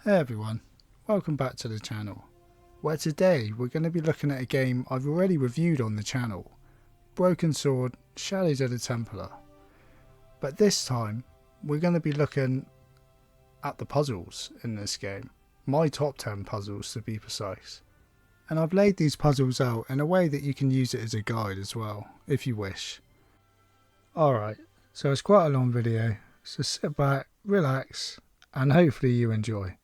Hey everyone, welcome back to the channel, where today we're going to be looking at a game I've already reviewed on the channel, Brokensword, Shadows of the Templar. But this time, we're going to be looking at the puzzles in this game, my top 10 puzzles to be precise. And I've laid these puzzles out in a way that you can use it as a guide as well, if you wish. Alright, so it's quite a long video, so sit back, relax, and hopefully you enjoy.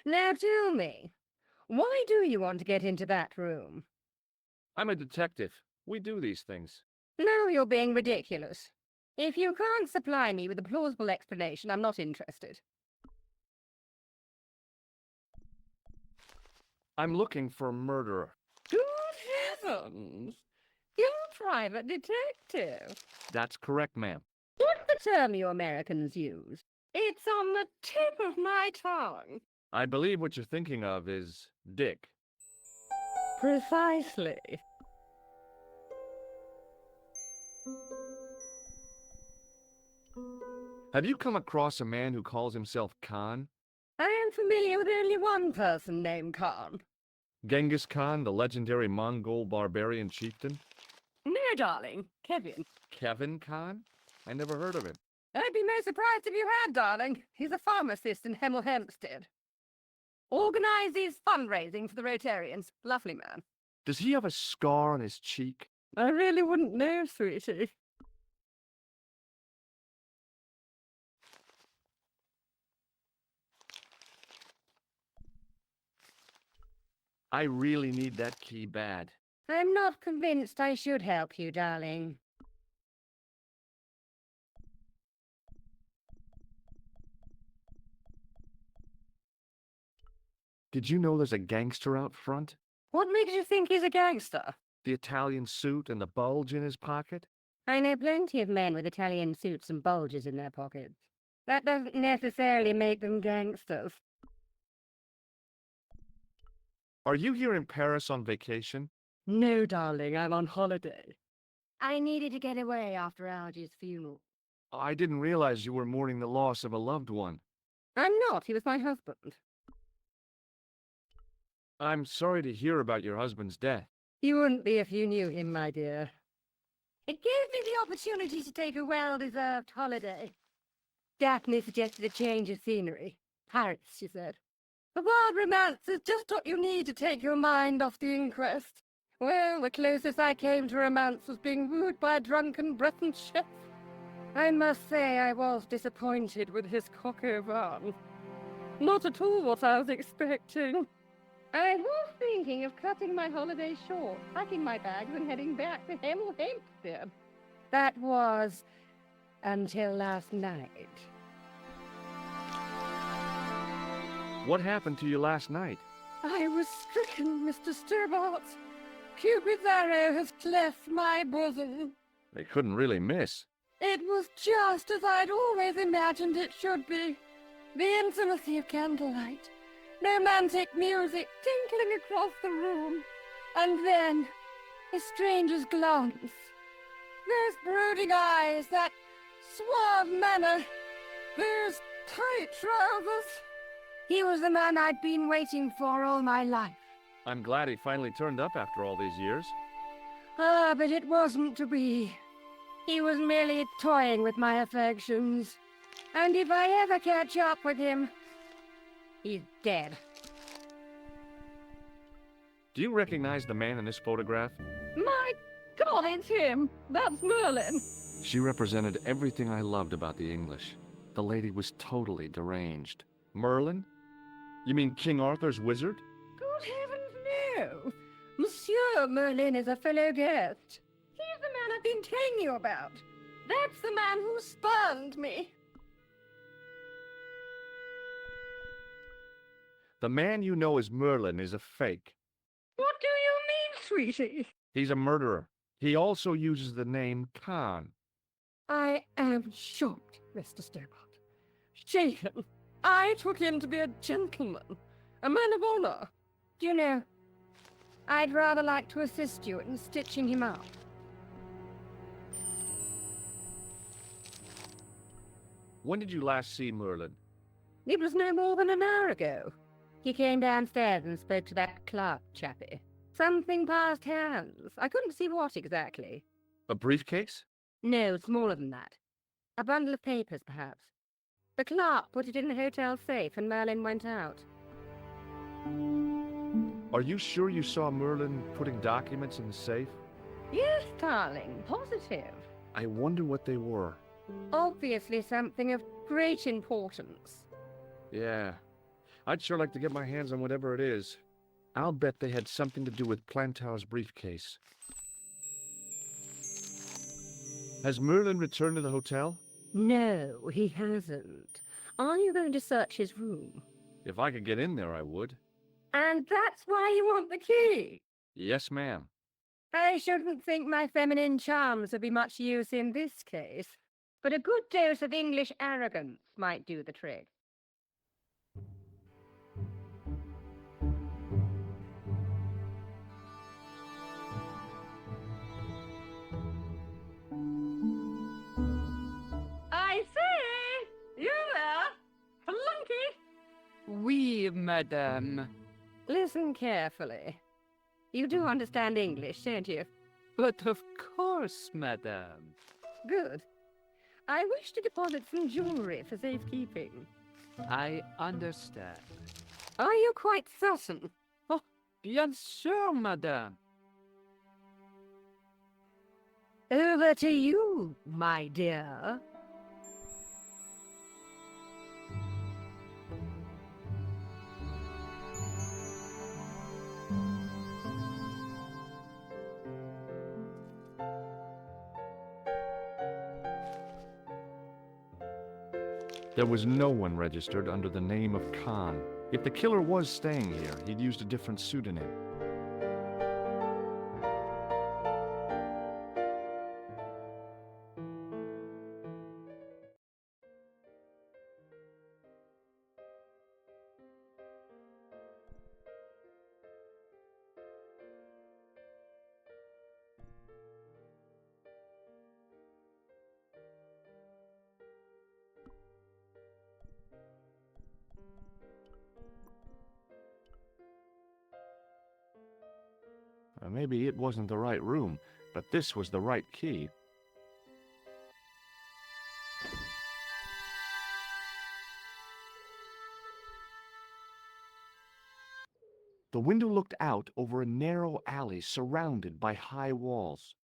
Now tell me, why do you want to get into that room? I'm a detective. We do these things. Now you're being ridiculous. If you can't supply me with a plausible explanation, I'm not interested. I'm looking for a murderer. Good heavens! You're a private detective. That's correct, ma'am. What's the term you Americans use? It's on the tip of my tongue. I believe what you're thinking of is Dick. Precisely. Have you come across a man who calls himself Khan? I am familiar with only one person named Khan. Genghis Khan, the legendary Mongol barbarian chieftain? No, darling. Kevin. Kevin Khan? I never heard of him. I'd be most surprised if you had, darling. He's a pharmacist in Hemel Hempstead. Organizes fundraising for the Rotarians. Lovely man. Does he have a scar on his cheek? I really wouldn't know, sweetie. I really need that key bad. I'm not convinced I should help you, darling. Did you know there's a gangster out front? What makes you think he's a gangster? The Italian suit and the bulge in his pocket? I know plenty of men with Italian suits and bulges in their pockets. That doesn't necessarily make them gangsters. Are you here in Paris on vacation? No, darling, I'm on holiday. I needed to get away after Algy's funeral. I didn't realize you were mourning the loss of a loved one. I'm not. He was my husband. I'm sorry to hear about your husband's death. You wouldn't be if you knew him, my dear. It gave me the opportunity to take a well-deserved holiday. Daphne suggested a change of scenery. Paris, she said. A wild romance is just what you need to take your mind off the inquest. Well, the closest I came to romance was being wooed by a drunken Breton chef. I must say I was disappointed with his coq au vin. Not at all what I was expecting. I was thinking of cutting my holiday short, packing my bags and heading back to Hemel Hempstead. That was until last night. What happened to you last night? I was stricken, Mr. Stobart. Cupid's arrow has cleft my bosom. They couldn't really miss. It was just as I'd always imagined it should be. The intimacy of candlelight, romantic music tinkling across the room, and then a stranger's glance. Those brooding eyes, that suave manner, those tight trousers. He was the man I'd been waiting for all my life. I'm glad he finally turned up after all these years. Ah, but it wasn't to be. He was merely toying with my affections. And if I ever catch up with him, he's dead. Do you recognize the man in this photograph? My God, it's him! That's Merlin! She represented everything I loved about the English. The lady was totally deranged. Merlin? You mean King Arthur's wizard? Good heavens, no! Monsieur Merlin is a fellow guest. He's the man I've been telling you about. That's the man who spurned me. The man you know as Merlin is a fake. What do you mean, sweetie? He's a murderer. He also uses the name Khan. I am shocked, Mr. Stobart. Shaken. I took him to be a gentleman. A man of honor. Do you know, I'd rather like to assist you in stitching him up. When did you last see Merlin? It was no more than an hour ago. He came downstairs and spoke to that clerk chappie. Something passed hands. I couldn't see what exactly. A briefcase? No, smaller than that. A bundle of papers, perhaps. The clerk put it in the hotel safe and Merlin went out. Are you sure you saw Merlin putting documents in the safe? Yes, darling, positive. I wonder what they were. Obviously something of great importance. Yeah. I'd sure like to get my hands on whatever it is. I'll bet they had something to do with Plantow's briefcase. Has Merlin returned to the hotel? No, he hasn't. Are you going to search his room? If I could get in there, I would. And that's why you want the key? Yes, ma'am. I shouldn't think my feminine charms would be much use in this case, but a good dose of English arrogance might do the trick. I say! You there? Flunky! Oui, madame. Listen carefully. You do understand English, don't you? But of course, madame. Good. I wish to deposit some jewelry for safekeeping. I understand. Are you quite certain? Oh, bien sûr, madame. Over to you, my dear. There was no one registered under the name of Khan. If the killer was staying here, he'd used a different pseudonym. Maybe it wasn't the right room, but this was the right key. The window looked out over a narrow alley surrounded by high walls.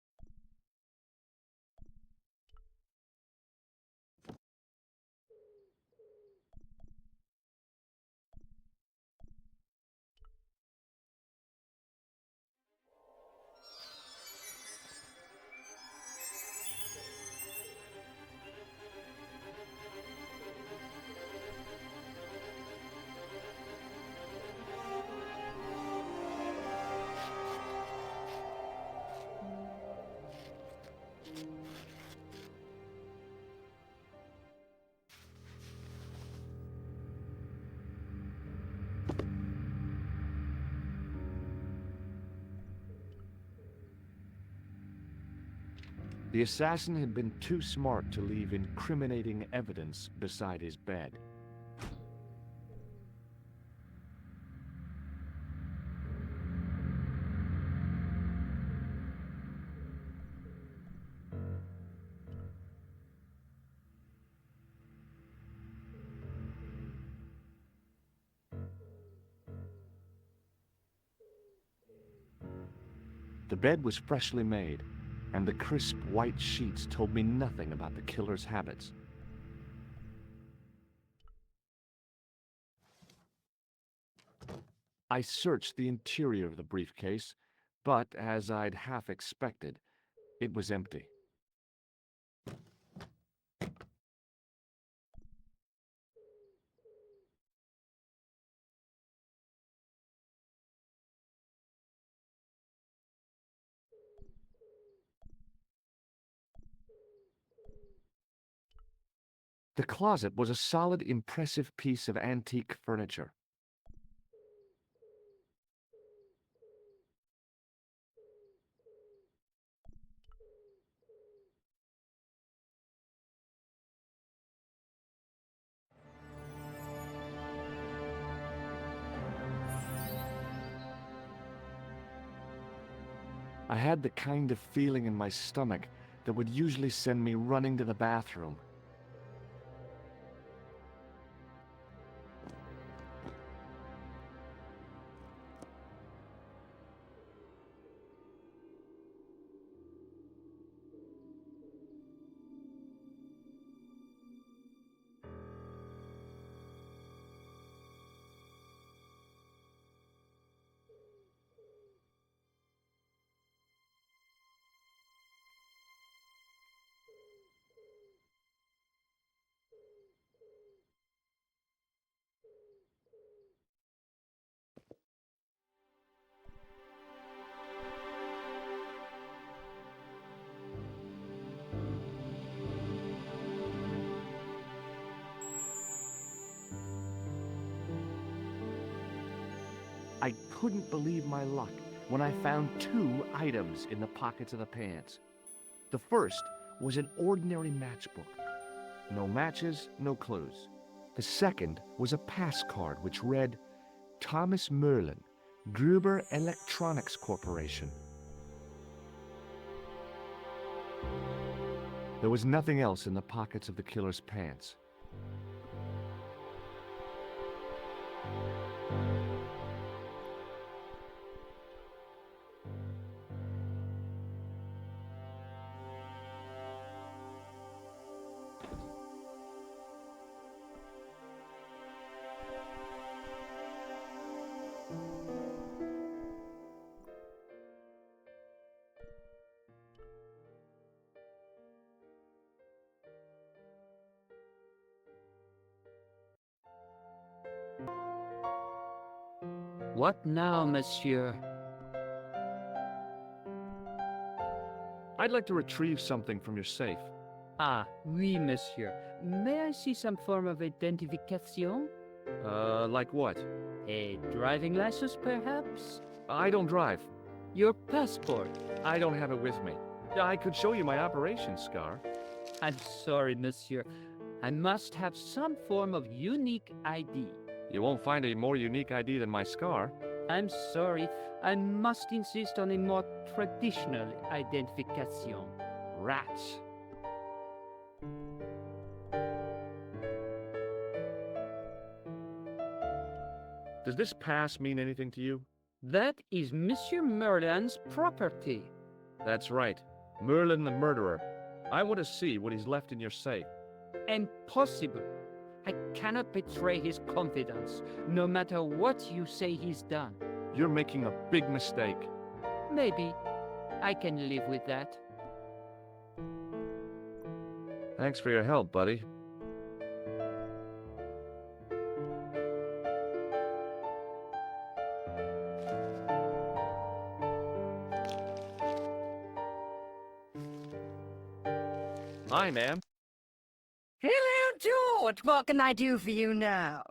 The assassin had been too smart to leave incriminating evidence beside his bed. The bed was freshly made, and the crisp white sheets told me nothing about the killer's habits. I searched the interior of the briefcase, but as I'd half expected, it was empty. The closet was a solid, impressive piece of antique furniture. I had the kind of feeling in my stomach that would usually send me running to the bathroom. I couldn't believe my luck when I found 2 items in the pockets of the pants. The first was an ordinary matchbook. No matches, no clues. The second was a pass card which read, Thomas Merlin, Gruber Electronics Corporation. There was nothing else in the pockets of the killer's pants. What now, monsieur? I'd like to retrieve something from your safe. Ah, oui, monsieur. May I see some form of identification? Like what? A driving license, perhaps? I don't drive. Your passport? I don't have it with me. I could show you my operation scar. I'm sorry, monsieur. I must have some form of unique ID. You won't find a more unique ID than my scar. I'm sorry. I must insist on a more traditional identification. Rats. Does this pass mean anything to you? That is Monsieur Merlin's property. That's right. Merlin the murderer. I want to see what he's left in your safe. Impossible. I cannot betray his confidence, no matter what you say he's done. You're making a big mistake. Maybe. I can live with that. Thanks for your help, buddy. Hi, ma'am. Hello, George. What can I do for you now?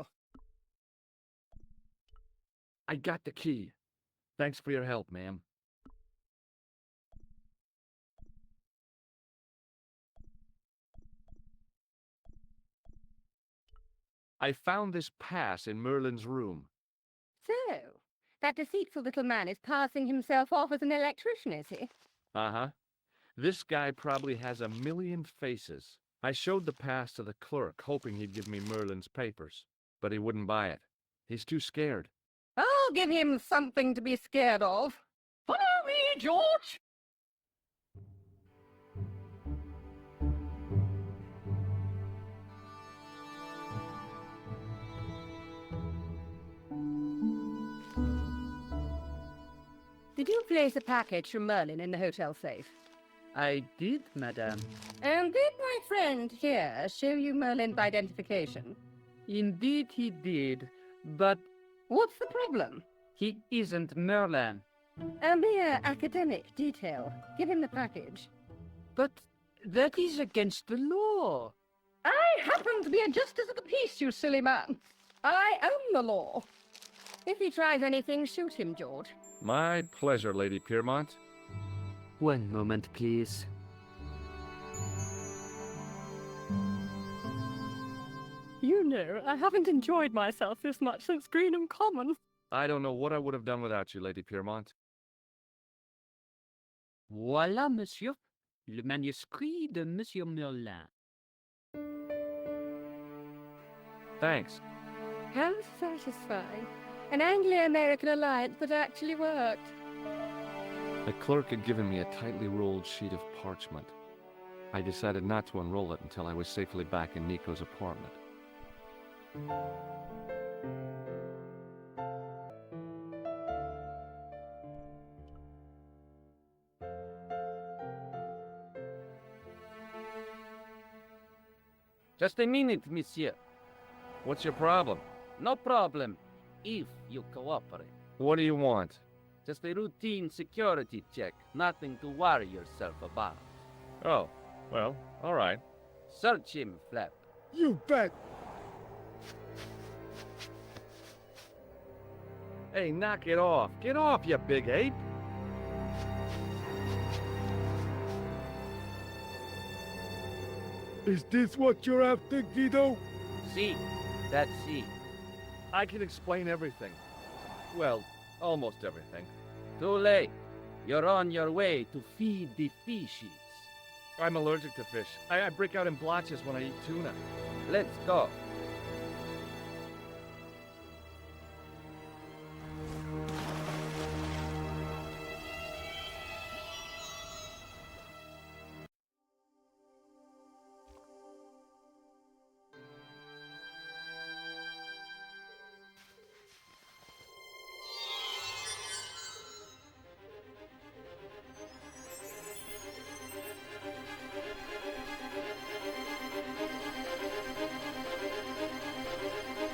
I got the key. Thanks for your help, ma'am. I found this pass in Merlin's room. So, that deceitful little man is passing himself off as an electrician, is he? Uh-huh. This guy probably has a million faces. I showed the pass to the clerk, hoping he'd give me Merlin's papers. But he wouldn't buy it. He's too scared. I'll give him something to be scared of. Follow me, George! Did you place a package from Merlin in the hotel safe? I did, madame. And did my friend here show you Merlin's identification? Indeed he did, but What's the problem? he isn't Merlin. A mere academic detail. Give him the package. But that is against the law. I happen to be a justice of the peace, you silly man. I own the law. If he tries anything, shoot him, George. My pleasure, Lady Piermont. One moment, please. You know, I haven't enjoyed myself this much since Greenham Common. I don't know what I would have done without you, Lady Piermont. Voilà, monsieur. Le manuscrit de Monsieur Merlin. Thanks. How satisfying. An Anglo-American alliance that actually worked. The clerk had given me a tightly rolled sheet of parchment. I decided not to unroll it until I was safely back in Nico's apartment. Just a minute, monsieur. What's your problem? No problem, if you cooperate. What do you want? Just a routine security check, nothing to worry yourself about. Oh, well, all right. Search him, Flap. You bet! Hey, knock it off. Get off, you big ape. Is this what you're after, Guido? See, that's he. I can explain everything. Well, almost everything. Too late. You're on your way to feed the fishes. I'm allergic to fish. I break out in blotches when I eat tuna. Let's go.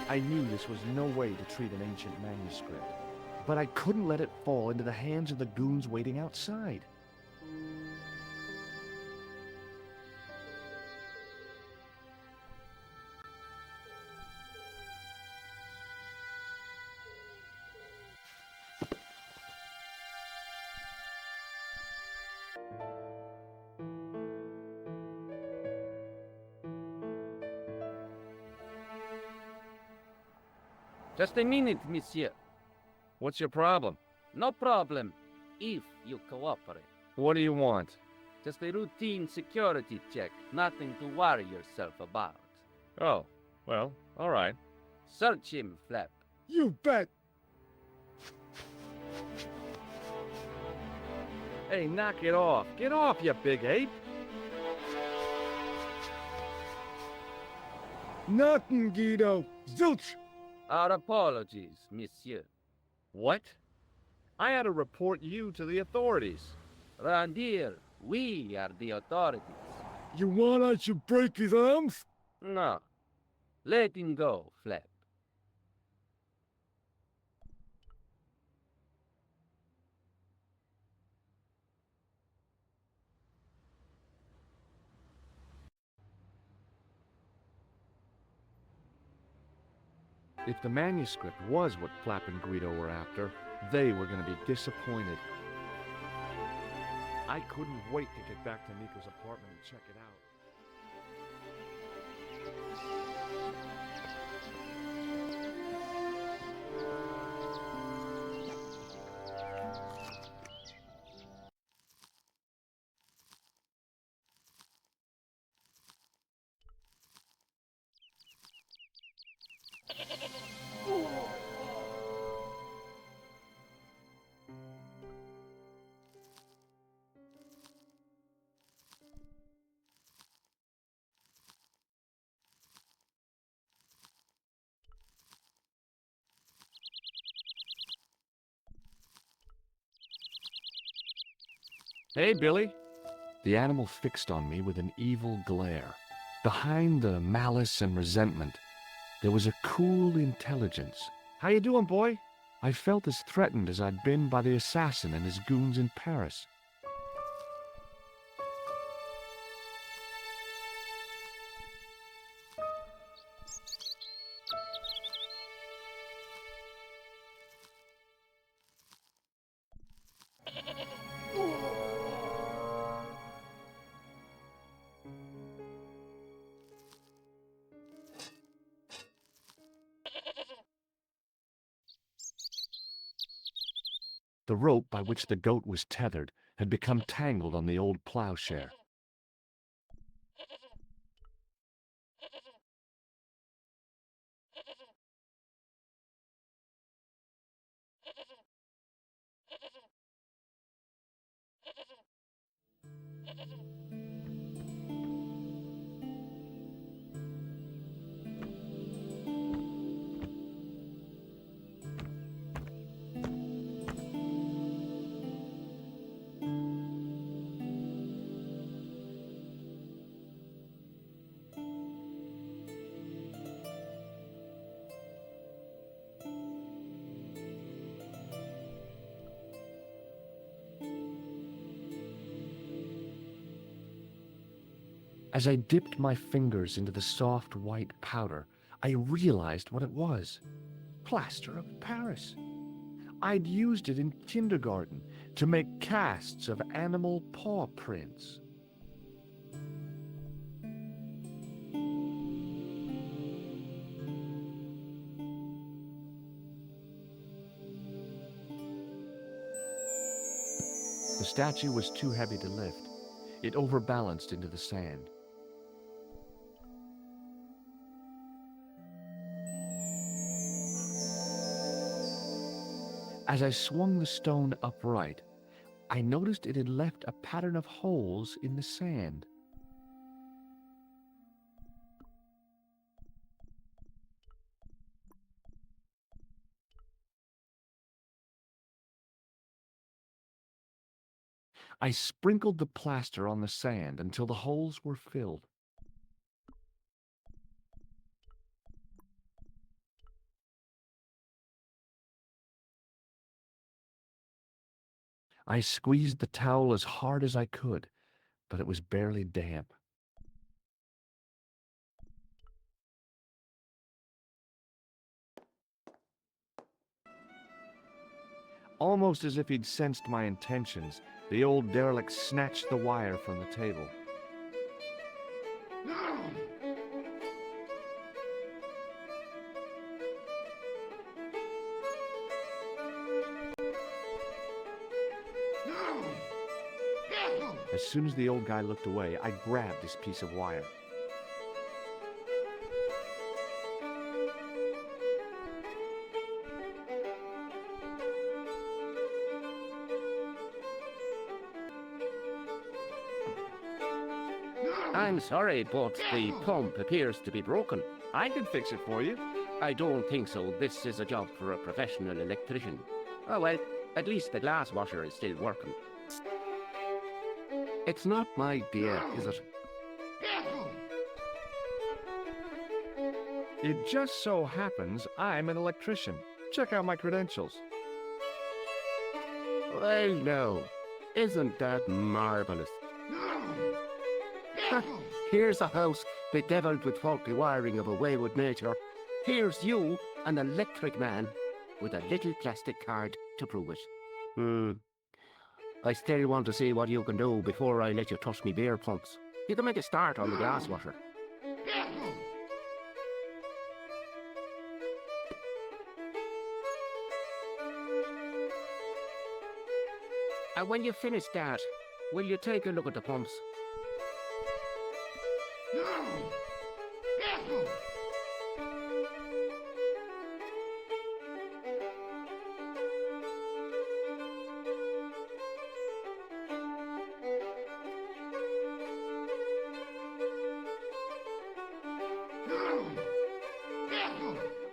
I knew this was no way to treat an ancient manuscript, but I couldn't let it fall into the hands of the goons waiting outside. Just a minute, monsieur. What's your problem? No problem, if you cooperate. What do you want? Just a routine security check, nothing to worry yourself about. Oh, well, all right. Search him, Flap. You bet! Hey, knock it off. Get off, you big ape. Nothing, Guido. Zilch! Our apologies, monsieur. What? I had to report you to the authorities. Round here, we are the authorities. You want I should break his arms? No. Let him go, Flap. If the manuscript was what Flap and Guido were after, they were going to be disappointed. I couldn't wait to get back to Nico's apartment and check it out. Hey, Billy. The animal fixed on me with an evil glare. Behind the malice and resentment, there was a cool intelligence. How you doing, boy? I felt as threatened as I'd been by the assassin and his goons in Paris. The rope by which the goat was tethered had become tangled on the old plowshare. As I dipped my fingers into the soft white powder, I realized what it was. Plaster of Paris. I'd used it in kindergarten to make casts of animal paw prints. The statue was too heavy to lift. It overbalanced into the sand. As I swung the stone upright, I noticed it had left a pattern of holes in the sand. I sprinkled the plaster on the sand until the holes were filled. I squeezed the towel as hard as I could, but it was barely damp. Almost as if he'd sensed my intentions, the old derelict snatched the wire from the table. As soon as the old guy looked away, I grabbed this piece of wire. I'm sorry, but the pump appears to be broken. I can fix it for you. I don't think so. This is a job for a professional electrician. Oh well, at least the glass washer is still working. It's not my dear, is it? It just so happens I'm an electrician. Check out my credentials. Well, no. Isn't that marvelous? Here's a house bedeviled with faulty wiring of a wayward nature. Here's you, an electric man, with a little plastic card to prove it. I still want to see what you can do before I let you touch me beer pumps. You can make a start on the glass washer. And when you finish that, will you take a look at the pumps?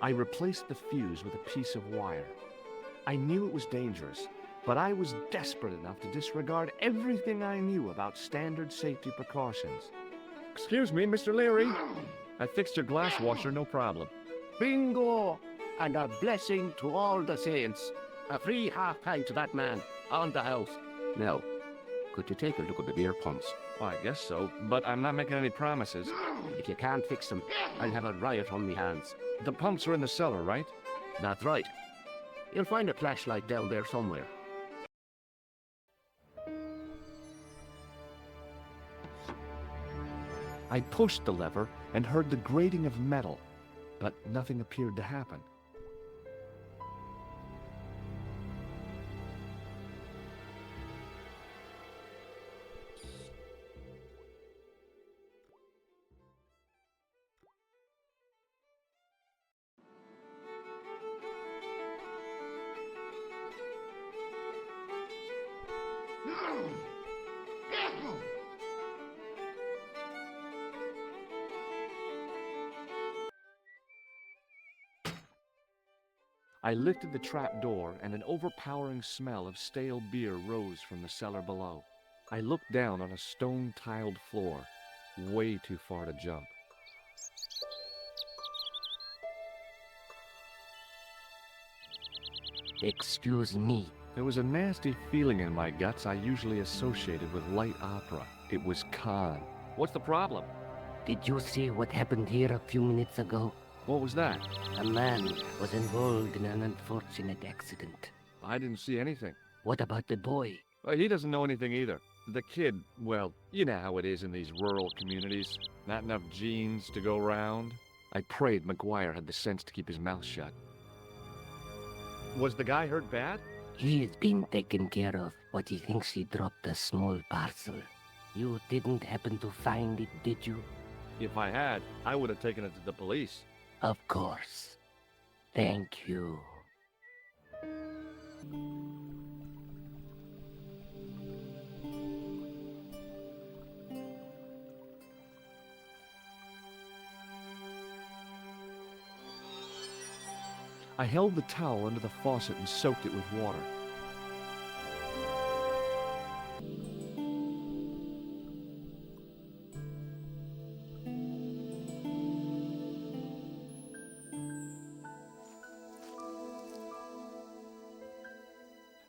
I replaced the fuse with a piece of wire. I knew it was dangerous, but I was desperate enough to disregard everything I knew about standard safety precautions. Excuse me, Mr. Leary. I fixed your glass washer, no problem. Bingo! And a blessing to all the saints. A free half pint to that man on the house. Now, could you take a look at the beer pumps? Well, I guess so, but I'm not making any promises. If you can't fix them, I'll have a riot on me hands. The pumps are in the cellar, right? That's right. You'll find a flashlight down there somewhere. I pushed the lever and heard the grating of metal, but nothing appeared to happen. I lifted the trap door, and an overpowering smell of stale beer rose from the cellar below. I looked down on a stone-tiled floor, way too far to jump. Excuse me. There was a nasty feeling in my guts I usually associated with light opera. It was Khan. What's the problem? Did you see what happened here a few minutes ago? What was that? A man was involved in an unfortunate accident. I didn't see anything. What about the boy? Well, he doesn't know anything either. The kid, well, you know how it is in these rural communities. Not enough genes to go round. I prayed McGuire had the sense to keep his mouth shut. Was the guy hurt bad? He's been taken care of, but he thinks he dropped a small parcel. You didn't happen to find it, did you? If I had, I would have taken it to the police. Of course. Thank you. I held the towel under the faucet and soaked it with water.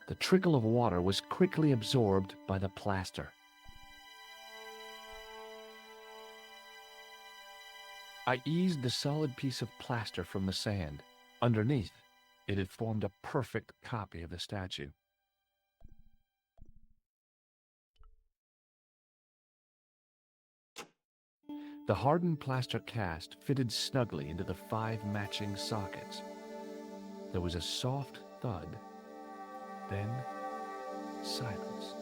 The trickle of water was quickly absorbed by the plaster. I eased the solid piece of plaster from the sand. Underneath, it had formed a perfect copy of the statue. The hardened plaster cast fitted snugly into the 5 matching sockets. There was a soft thud, then silence.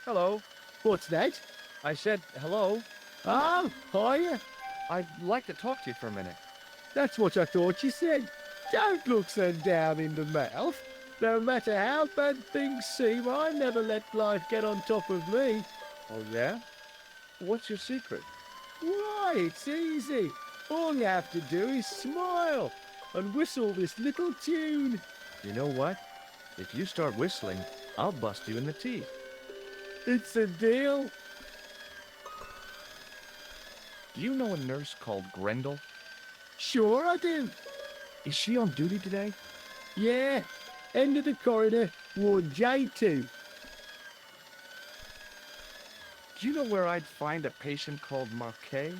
Hello. What's that? I said hello. Oh, hiya. I'd like to talk to you for a minute. That's what I thought you said. Don't look so down in the mouth. No matter how bad things seem, I never let life get on top of me. Oh, yeah? What's your secret? Why, it's easy. All you have to do is smile and whistle this little tune. You know what? If you start whistling, I'll bust you in the teeth. It's a deal. Do you know a nurse called Grendel? Sure I do. Is she on duty today? Yeah. End of the corridor, Ward J2. Do you know where I'd find a patient called Marquet?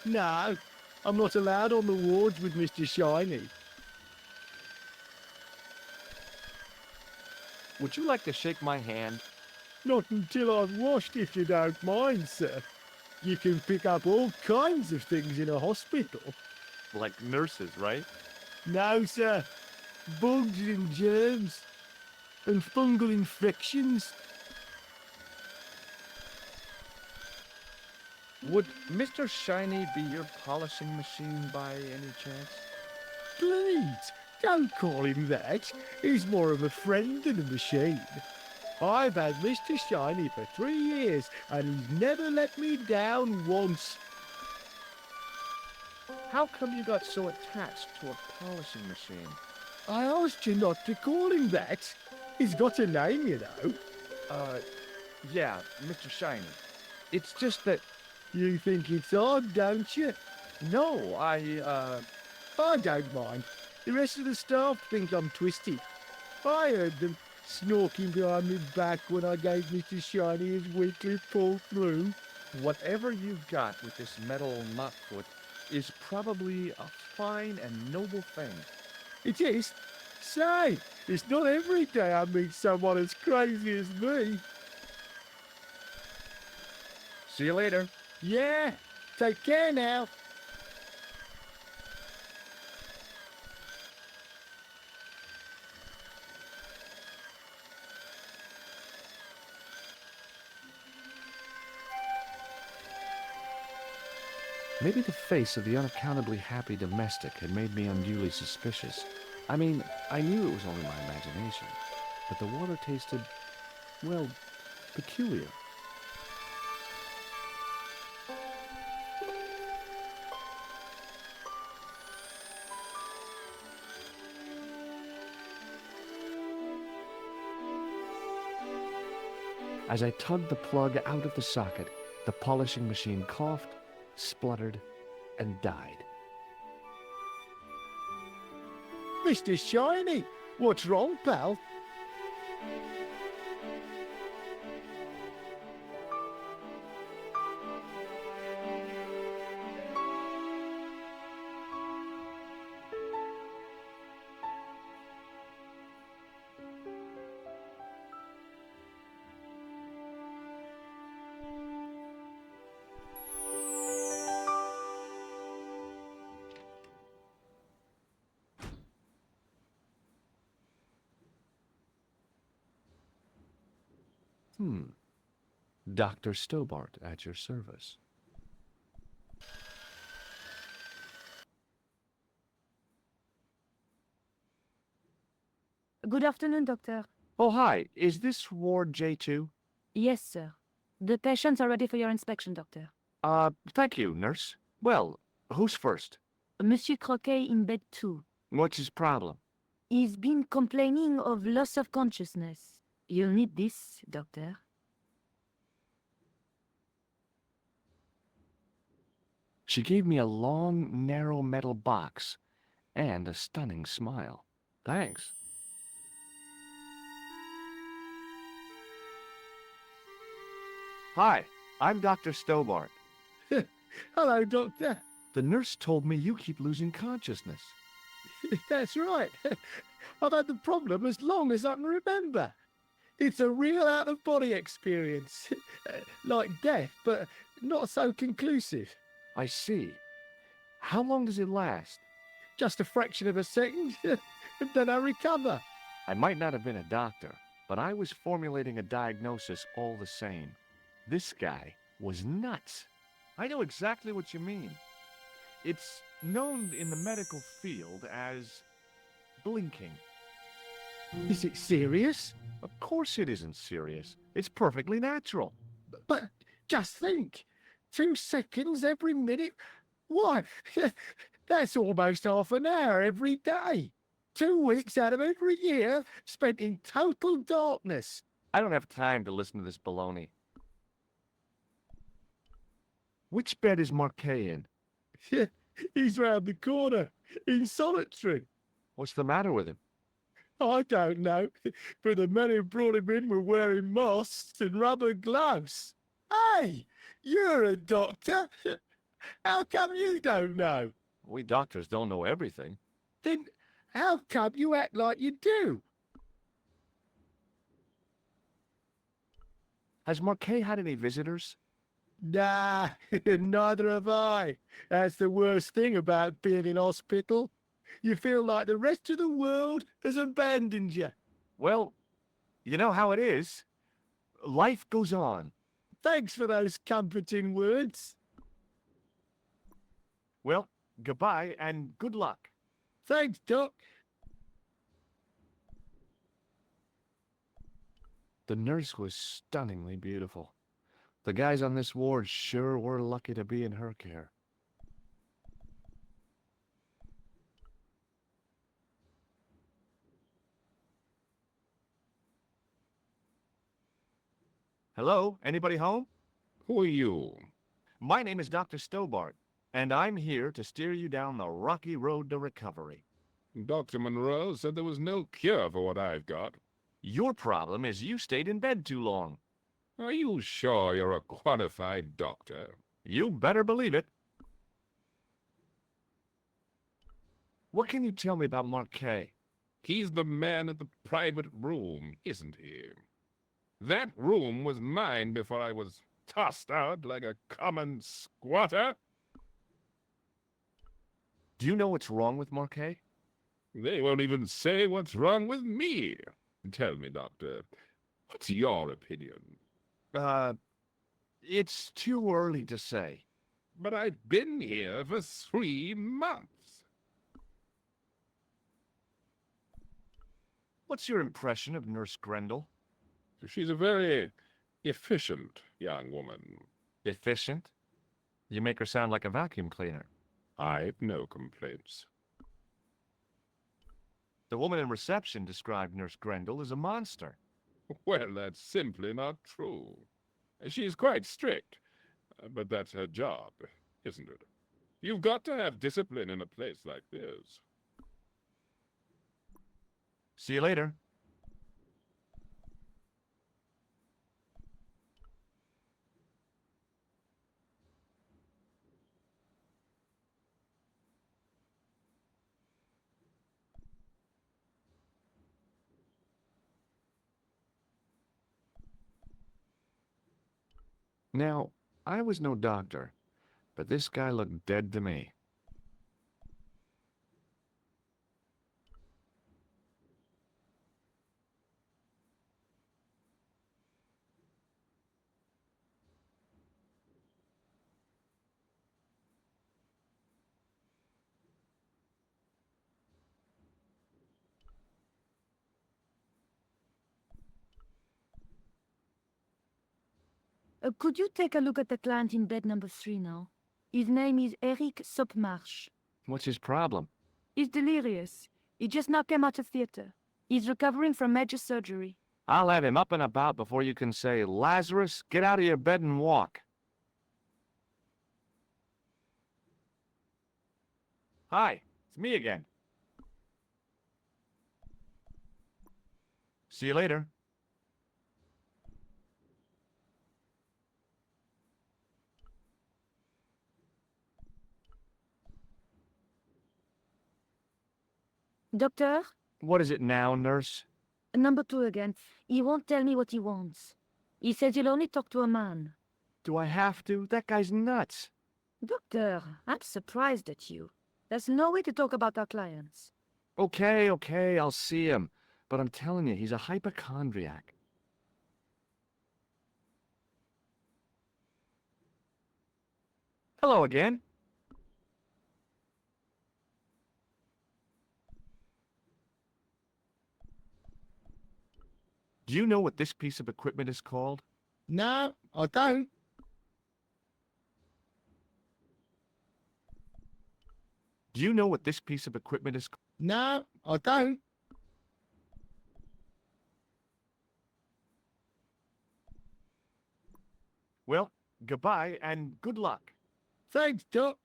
No, I'm not allowed on the wards with Mr. Shiny. Would you like to shake my hand? Not until I've washed, if you don't mind, sir. You can pick up all kinds of things in a hospital. Like nurses, right? No, sir. Bugs and germs. And fungal infections. Would Mr. Shiny be your polishing machine by any chance? Please, don't call him that. He's more of a friend than a machine. I've had Mr. Shiny for 3 years, and he's never let me down once. How come you got so attached to a polishing machine? I asked you not to call him that. He's got a name, you know. Yeah, Mr. Shiny. It's just that... You think it's odd, don't you? No, I don't mind. The rest of the staff think I'm twisted. I heard them snorking behind my back when I gave Mr. Shiny his weekly pull through. Whatever you've got with this metal knotfoot is probably a fine and noble thing. It is. Say, it's not every day I meet someone as crazy as me. See you later. Yeah, take care now. Maybe the face of the unaccountably happy domestic had made me unduly suspicious. I mean, I knew it was only my imagination, but the water tasted, well, peculiar. As I tugged the plug out of the socket, the polishing machine coughed, spluttered, and died. Mr. Shiny, what's wrong, pal? Dr. Stobart at your service. Good afternoon, Doctor. Oh, hi. Is this Ward J2? Yes, sir. The patients are ready for your inspection, Doctor. Thank you, nurse. Well, who's first? Monsieur Croquet in bed 2. What's his problem? He's been complaining of loss of consciousness. You'll need this, Doctor. She gave me a long, narrow metal box and a stunning smile. Thanks. Hi, I'm Dr. Stobart. Hello, Doctor. The nurse told me you keep losing consciousness. That's right. I've had the problem as long as I can remember. It's a real out-of-body experience. Like death, but not so conclusive. I see. How long does it last? Just a fraction of a second, and then I recover. I might not have been a doctor, but I was formulating a diagnosis all the same. This guy was nuts. I know exactly what you mean. It's known in the medical field as blinking. Is it serious? Of course it isn't serious. It's perfectly natural. But just think, 2 seconds every minute? Why, that's almost half an hour every day. 2 weeks out of every year spent in total darkness. I don't have time to listen to this baloney. Which bed is Marquet in? He's round the corner, in solitary. What's the matter with him? I don't know, but the men who brought him in were wearing masks and rubber gloves. Hey, you're a doctor. How come you don't know? We doctors don't know everything. Then how come you act like you do? Has Marquet had any visitors? Nah, neither have I. That's the worst thing about being in hospital. You feel like the rest of the world has abandoned you. Well, you know how it is. Life goes on. Thanks for those comforting words. Well, goodbye and good luck. Thanks, Doc. The nurse was stunningly beautiful. The guys on this ward sure were lucky to be in her care. Hello? Anybody home? Who are you? My name is Dr. Stobart, and I'm here to steer you down the rocky road to recovery. Dr. Monroe said there was no cure for what I've got. Your problem is you stayed in bed too long. Are you sure you're a qualified doctor? You better believe it. What can you tell me about Marquet? He's the man in the private room, isn't he? That room was mine before I was tossed out like a common squatter. Do you know what's wrong with Marquet? They won't even say what's wrong with me. Tell me, Doctor, what's your opinion? It's too early to say. But I've been here for 3 months. What's your impression of Nurse Grendel? She's a very efficient young woman. Efficient? You make her sound like a vacuum cleaner. I've no complaints. The woman in reception described Nurse Grendel as a monster. Well, that's simply not true. She's quite strict, but that's her job, isn't it? You've got to have discipline in a place like this. See you later. Now, I was no doctor, but this guy looked dead to me. Could you take a look at the client in bed number 3 now? His name is Eric Sopmarsh. What's his problem? He's delirious. He just now came out of theater. He's recovering from major surgery. I'll have him up and about before you can say, Lazarus, get out of your bed and walk. Hi, it's me again. See you later. Doctor? What is it now, nurse? Number 2 again. He won't tell me what he wants. He says he'll only talk to a man. Do I have to? That guy's nuts. Doctor, I'm surprised at you. There's no way to talk about our clients. Okay, I'll see him. But I'm telling you, he's a hypochondriac. Hello again. Do you know what this piece of equipment is called? No, I don't. Do you know what this piece of equipment is called? No, I don't. Well, goodbye and good luck. Thanks, Doc.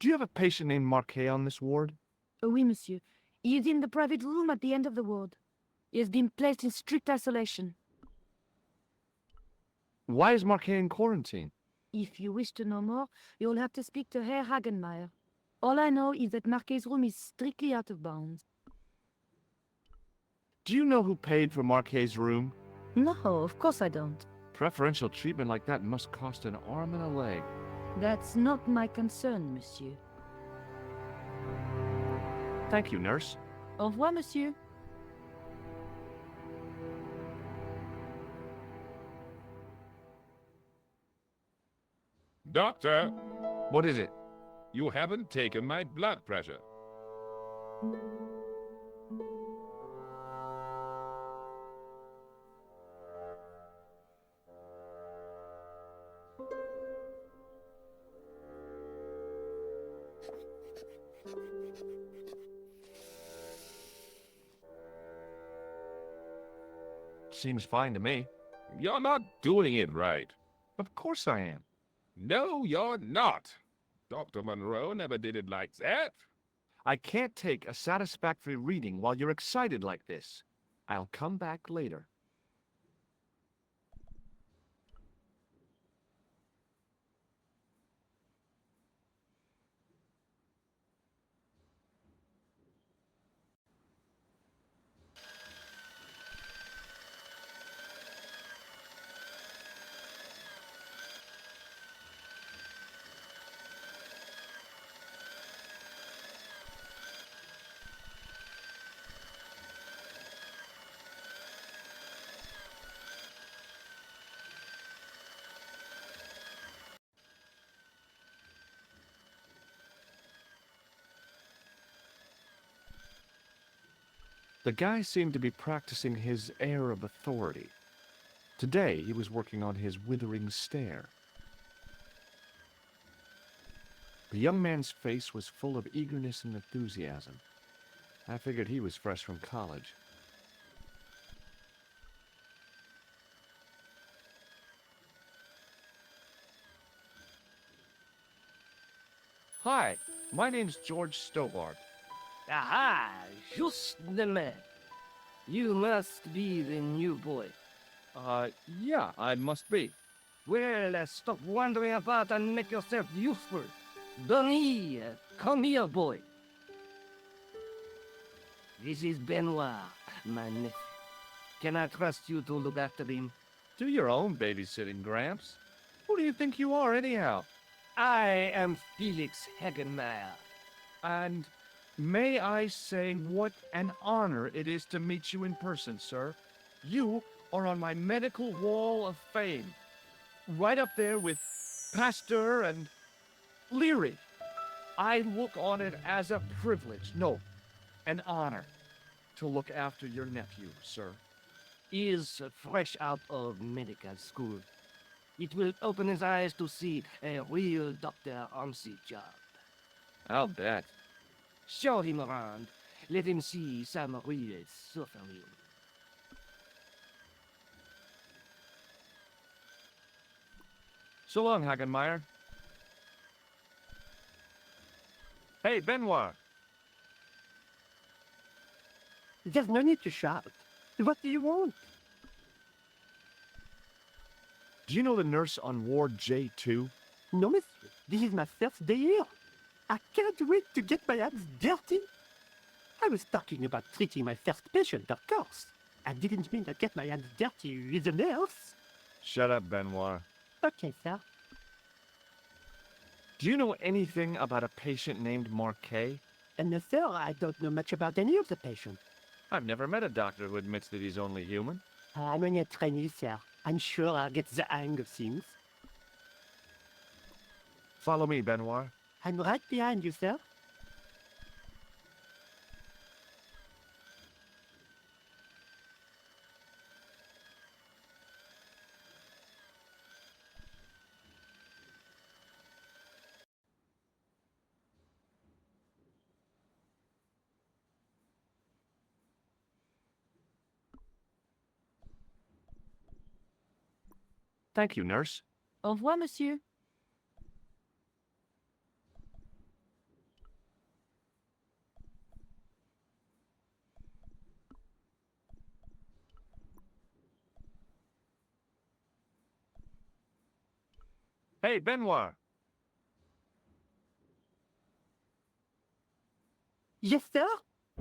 Do you have a patient named Marquet on this ward? Oui, monsieur. He is in the private room at the end of the ward. He has been placed in strict isolation. Why is Marquet in quarantine? If you wish to know more, you'll have to speak to Herr Hagenmeier. All I know is that Marquet's room is strictly out of bounds. Do you know who paid for Marquet's room? No, of course I don't. Preferential treatment like that must cost an arm and a leg. That's not my concern, monsieur. Thank you, nurse. Au revoir, monsieur. Doctor, What is it? you haven't taken my blood pressure. Seems fine to me. You're not doing it right. Of course I am. No, you're not. Dr. Monroe never did it like that. I can't take a satisfactory reading while you're excited like this. I'll come back later. The guy seemed to be practicing his air of authority. Today, he was working on his withering stare. The young man's face was full of eagerness and enthusiasm. I figured he was fresh from college. Hi, my name's George Stobart. Aha, just the man. You must be the new boy. Yeah, I must be. Well, stop wandering about and make yourself useful. Donnie, come here, boy. This is Benoit, my nephew. Can I trust you to look after him? Do your own babysitting, Gramps. Who do you think you are, anyhow? I am Felix Hagenmeyer. And may I say what an honor it is to meet you in person, sir. You are on my medical wall of fame. Right up there with Pasteur and Leary. I look on it as a privilege, no, an honor, to look after your nephew, sir. He is fresh out of medical school. It will open his eyes to see a real doctor on the job. I'll bet. Show him around. Let him see some real suffering. So long, Hagenmeyer. Hey, Benoit. There's no need to shout. What do you want? Do you know the nurse on Ward J2? No, monsieur. This is my first day here. I can't wait to get my hands dirty. I was talking about treating my first patient, of course. I didn't mean to get my hands dirty with the nurse. Shut up, Benoit. Okay, sir. Do you know anything about a patient named Marquet? And no, sir, I don't know much about any of the patients. I've never met a doctor who admits that he's only human. I'm only a trainee, sir. I'm sure I'll get the hang of things. Follow me, Benoit. I'm right behind you, sir. Thank you, nurse. Au revoir, monsieur. Hey, Benoit. Yes, sir?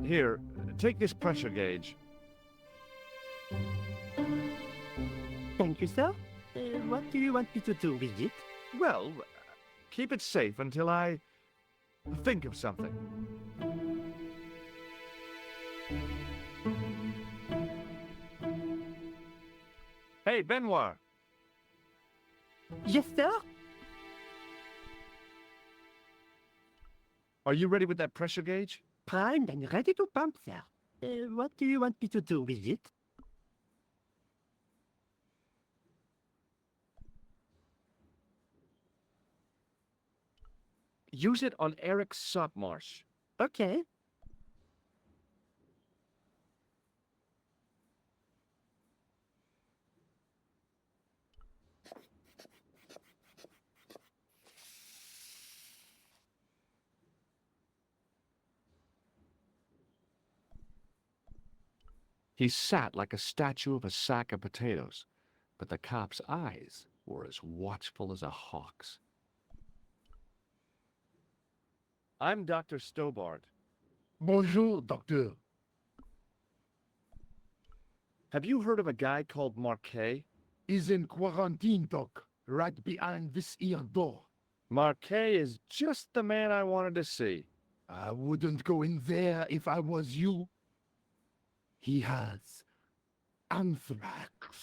Here, take this pressure gauge. Thank you, sir. What do you want me to do with it? Well, keep it safe until I think of something. Hey, Benoit. Yes, sir? Are you ready with that pressure gauge? Primed and ready to pump, sir. What do you want me to do with it? Use it on Eric Sopmarsh. Okay. He sat like a statue of a sack of potatoes, but the cop's eyes were as watchful as a hawk's. I'm Dr. Stobart. Bonjour, docteur. Have you heard of a guy called Marquet? He's in quarantine, doc, right behind this here door. Marquet is just the man I wanted to see. I wouldn't go in there if I was you. He has anthrax.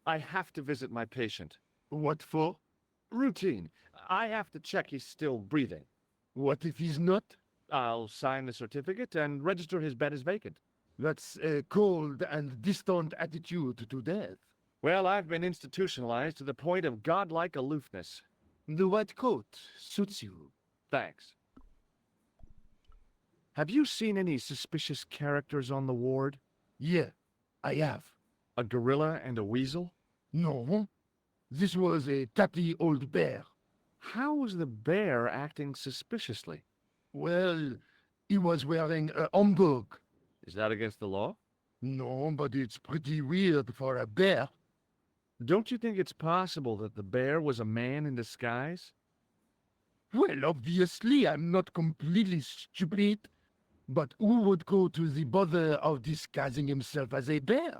I have to visit my patient. What for? Routine. I have to check he's still breathing. What if he's not? I'll sign the certificate and register his bed as vacant. That's a cold and distant attitude to death. Well, I've been institutionalized to the point of godlike aloofness. The white coat suits you. Thanks. Have you seen any suspicious characters on the ward? Yeah, I have. A gorilla and a weasel? No, this was a tatty old bear. How was the bear acting suspiciously? Well, he was wearing a homburg. Is that against the law? No, but it's pretty weird for a bear. Don't you think it's possible that the bear was a man in disguise? Well, obviously, I'm not completely stupid. But who would go to the bother of disguising himself as a bear?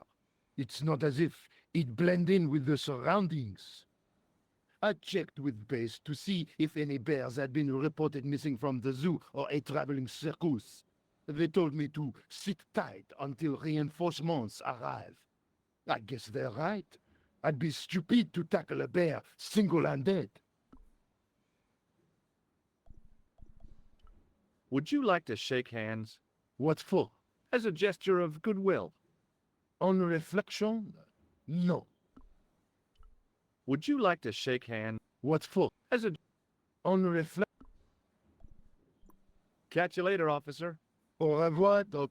It's not as if he'd blend in with the surroundings. I checked with base to see if any bears had been reported missing from the zoo or a traveling circus. They told me to sit tight until reinforcements arrive. I guess they're right. I'd be stupid to tackle a bear single-handed. Would you like to shake hands? What for? As a gesture of goodwill. On reflection, no. Would you like to shake hands? What for? As a... On reflection. Catch you later, officer. Au revoir, Doc.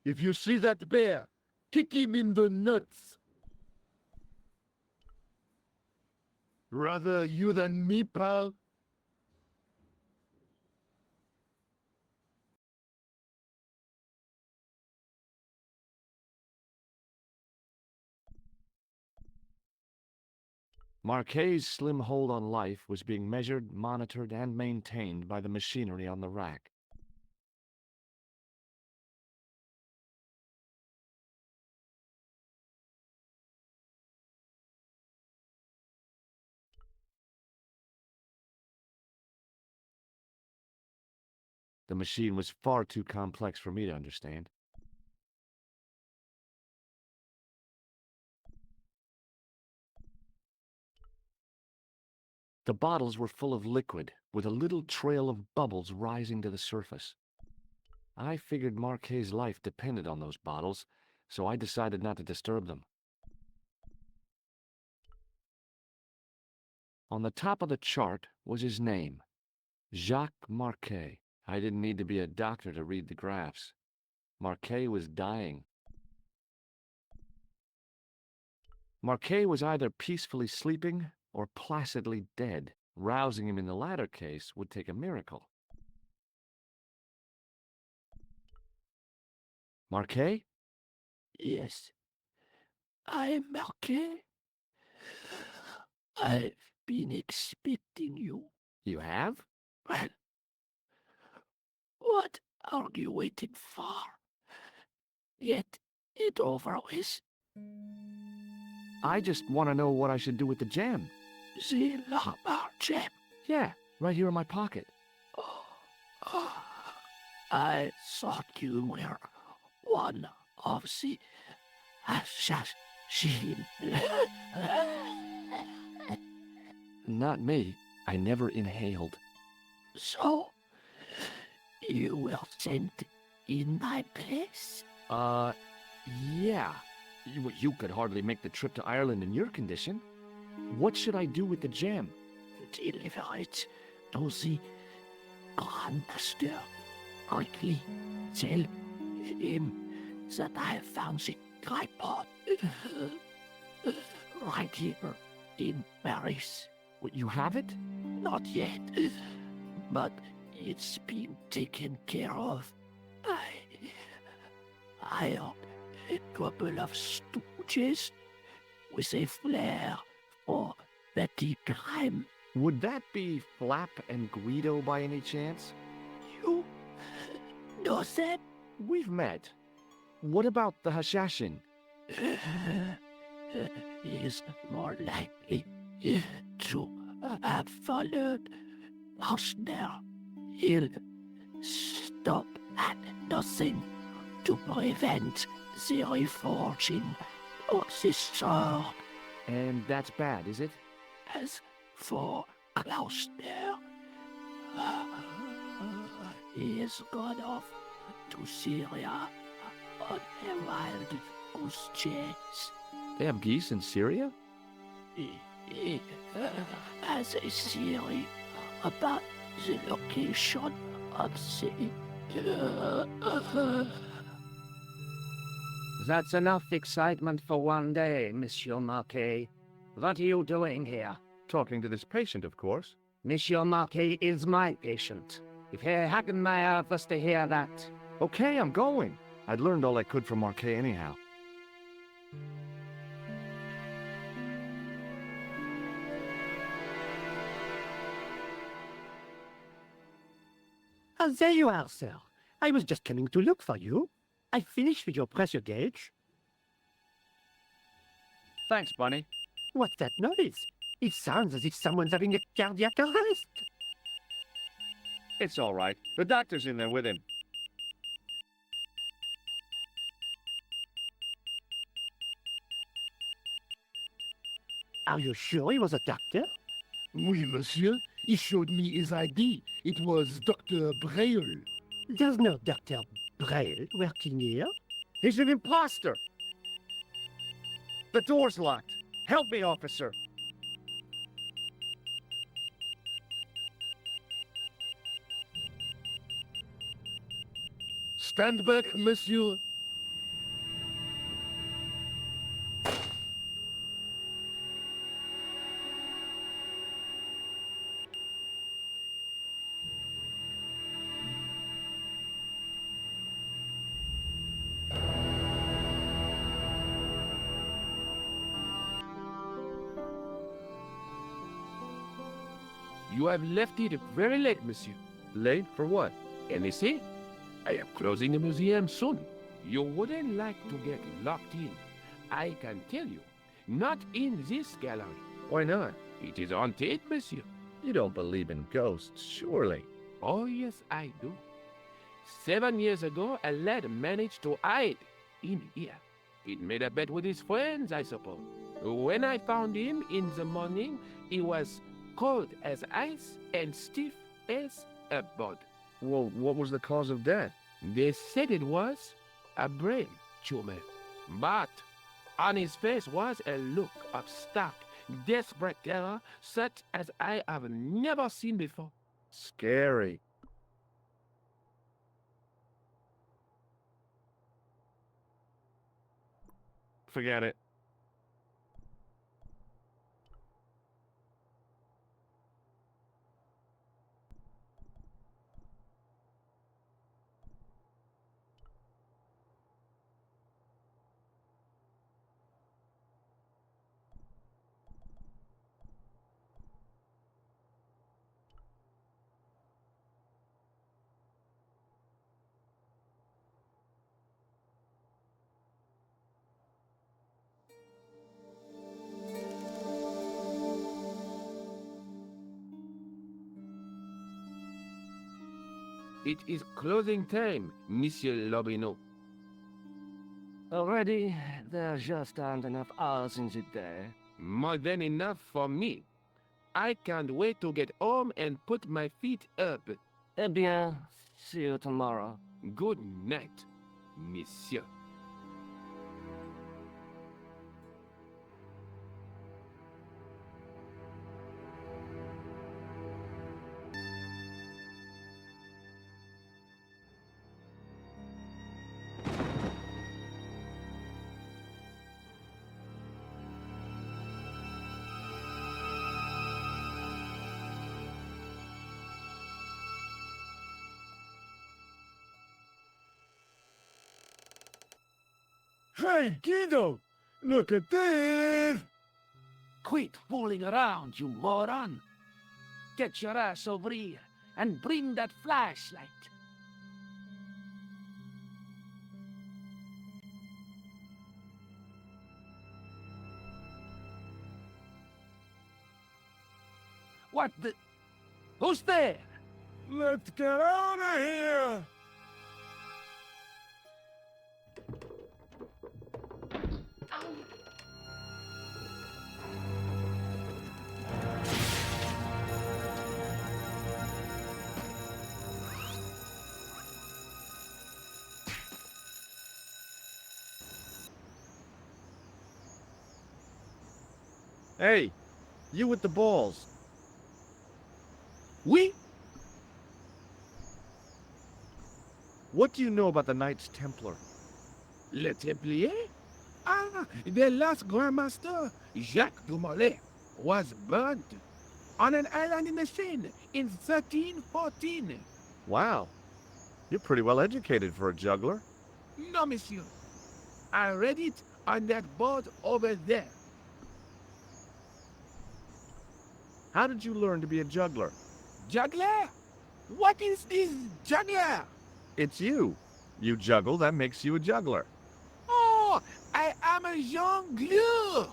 If you see that bear, kick him in the nuts. Rather you than me, pal. Marquet's slim hold on life was being measured, monitored, and maintained by the machinery on the rack. The machine was far too complex for me to understand. The bottles were full of liquid, with a little trail of bubbles rising to the surface. I figured Marquet's life depended on those bottles, so I decided not to disturb them. On the top of the chart was his name, Jacques Marquet. I didn't need to be a doctor to read the graphs. Marquet was dying. Marquet was either peacefully sleeping or placidly dead. Rousing him in the latter case would take a miracle. Marquet? Yes, I'm Marquet. I've been expecting you. You have? Well, what are you waiting for? Get it over with. I just want to know what I should do with the gem. The Lamar gem. Yeah, right here in my pocket. Oh, I thought you were one of the assassins. Not me. I never inhaled. So, you were sent in my place? Yeah. You could hardly make the trip to Ireland in your condition. What should I do with the gem? Deliver it to the Grandmaster. Quickly tell him that I have found the tripod right here in Paris. You have it? Not yet, but it's been taken care of. I hired a couple of stooges with a flair for petty crime. Would that be Flap and Guido by any chance? You know them? We've met. What about the Hashashin? Is more likely to have followed us there. He'll stop at nothing to prevent the reforging of this sword. And that's bad, is it? As for Klaus there, He is gone off to Syria on a wild goose chase. They have geese in Syria? He has a theory about the location of the... That's enough excitement for one day, Monsieur Marquis. What are you doing here? Talking to this patient, of course. Monsieur Marquis is my patient. If Herr Hagenmeyer was to hear that... Okay, I'm going. I'd learned all I could from Marquet anyhow. Ah, there you are, sir. I was just coming to look for you. I finished with your pressure gauge. Thanks, Bunny. What's that noise? It sounds as if someone's having a cardiac arrest. It's all right. The doctor's in there with him. Are you sure he was a doctor? Oui, monsieur. He showed me his ID. It was Dr. Braille. There's no Dr. Braille working here. He's an imposter! The door's locked. Help me, officer. Stand back, monsieur. You have left it very late, monsieur. Late for what? Anything? I am closing the museum soon. You wouldn't like to get locked in. I can tell you. Not in this gallery. Why not? It is haunted, monsieur. You don't believe in ghosts, surely. Oh, yes, I do. 7 years ago, a lad managed to hide in here. He'd made a bet with his friends, I suppose. When I found him in the morning, he was cold as ice and stiff as a board. Well, what was the cause of death? They said it was a brain tumor. But on his face was a look of stark, desperate terror such as I have never seen before. Scary. Forget it. It is closing time, Monsieur Lobineau. Already, there just aren't enough hours in the day. More than enough for me. I can't wait to get home and put my feet up. Eh bien, see you tomorrow. Good night, Monsieur. Hey, Guido! Look at this! Quit fooling around, you moron! Get your ass over here and bring that flashlight. What the... Who's there? Let's get out of here! Hey, you with the balls. Oui? What do you know about the Knights Templar? Le Templier? Ah, the last Grand Master, Jacques du Molay, was burnt on an island in the Seine in 1314. Wow, you're pretty well educated for a juggler. No, monsieur. I read it on that board over there. How did you learn to be a juggler? Juggler? What is this juggler? It's you. You juggle, that makes you a juggler. Oh, I am a jongleur.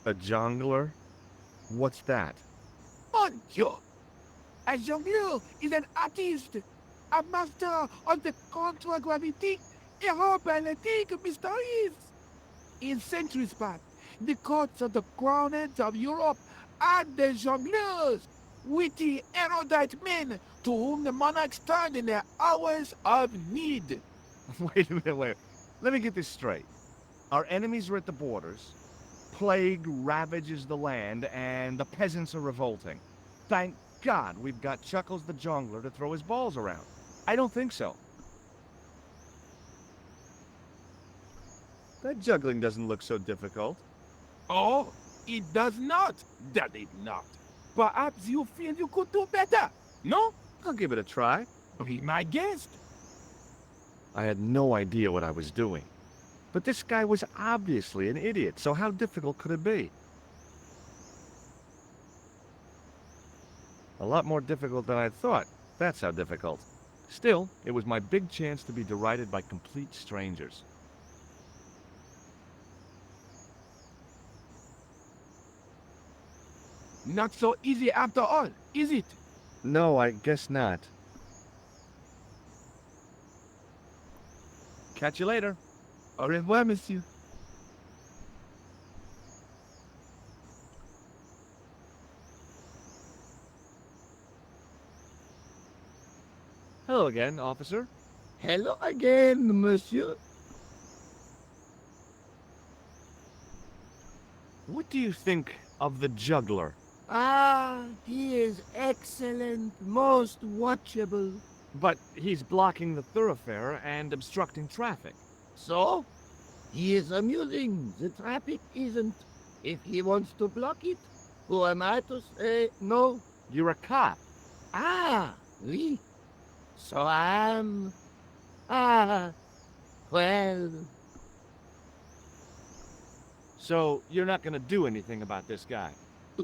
A jongler? What's that? Mon Dieu. A jongleur is an artist, a master of the contragravity aerobatic mysteries. In centuries past, the courts of the crowned heads of Europe had the jongleurs, witty, erudite men to whom the monarchs turned in their hours of need. Wait a minute, wait. Let me get this straight. Our enemies are at the borders, plague ravages the land, and the peasants are revolting. Thank God we've got Chuckles the Jongler to throw his balls around. I don't think so. That juggling doesn't look so difficult. Oh, it does not, does it not? Perhaps you feel you could do better, no? I'll give it a try. Be my guest. I had no idea what I was doing. But this guy was obviously an idiot, so how difficult could it be? A lot more difficult than I thought. That's how difficult. Still, it was my big chance to be derided by complete strangers. Not so easy after all, is it? No, I guess not. Catch you later. Au revoir, monsieur. Hello again, officer. Hello again, monsieur. What do you think of the juggler? Ah, he is excellent, most watchable. But he's blocking the thoroughfare and obstructing traffic. So, he is amusing. The traffic isn't. If he wants to block it, who am I to say no? You're a cop. Ah, oui. So I am. Ah, well. So you're not gonna do anything about this guy?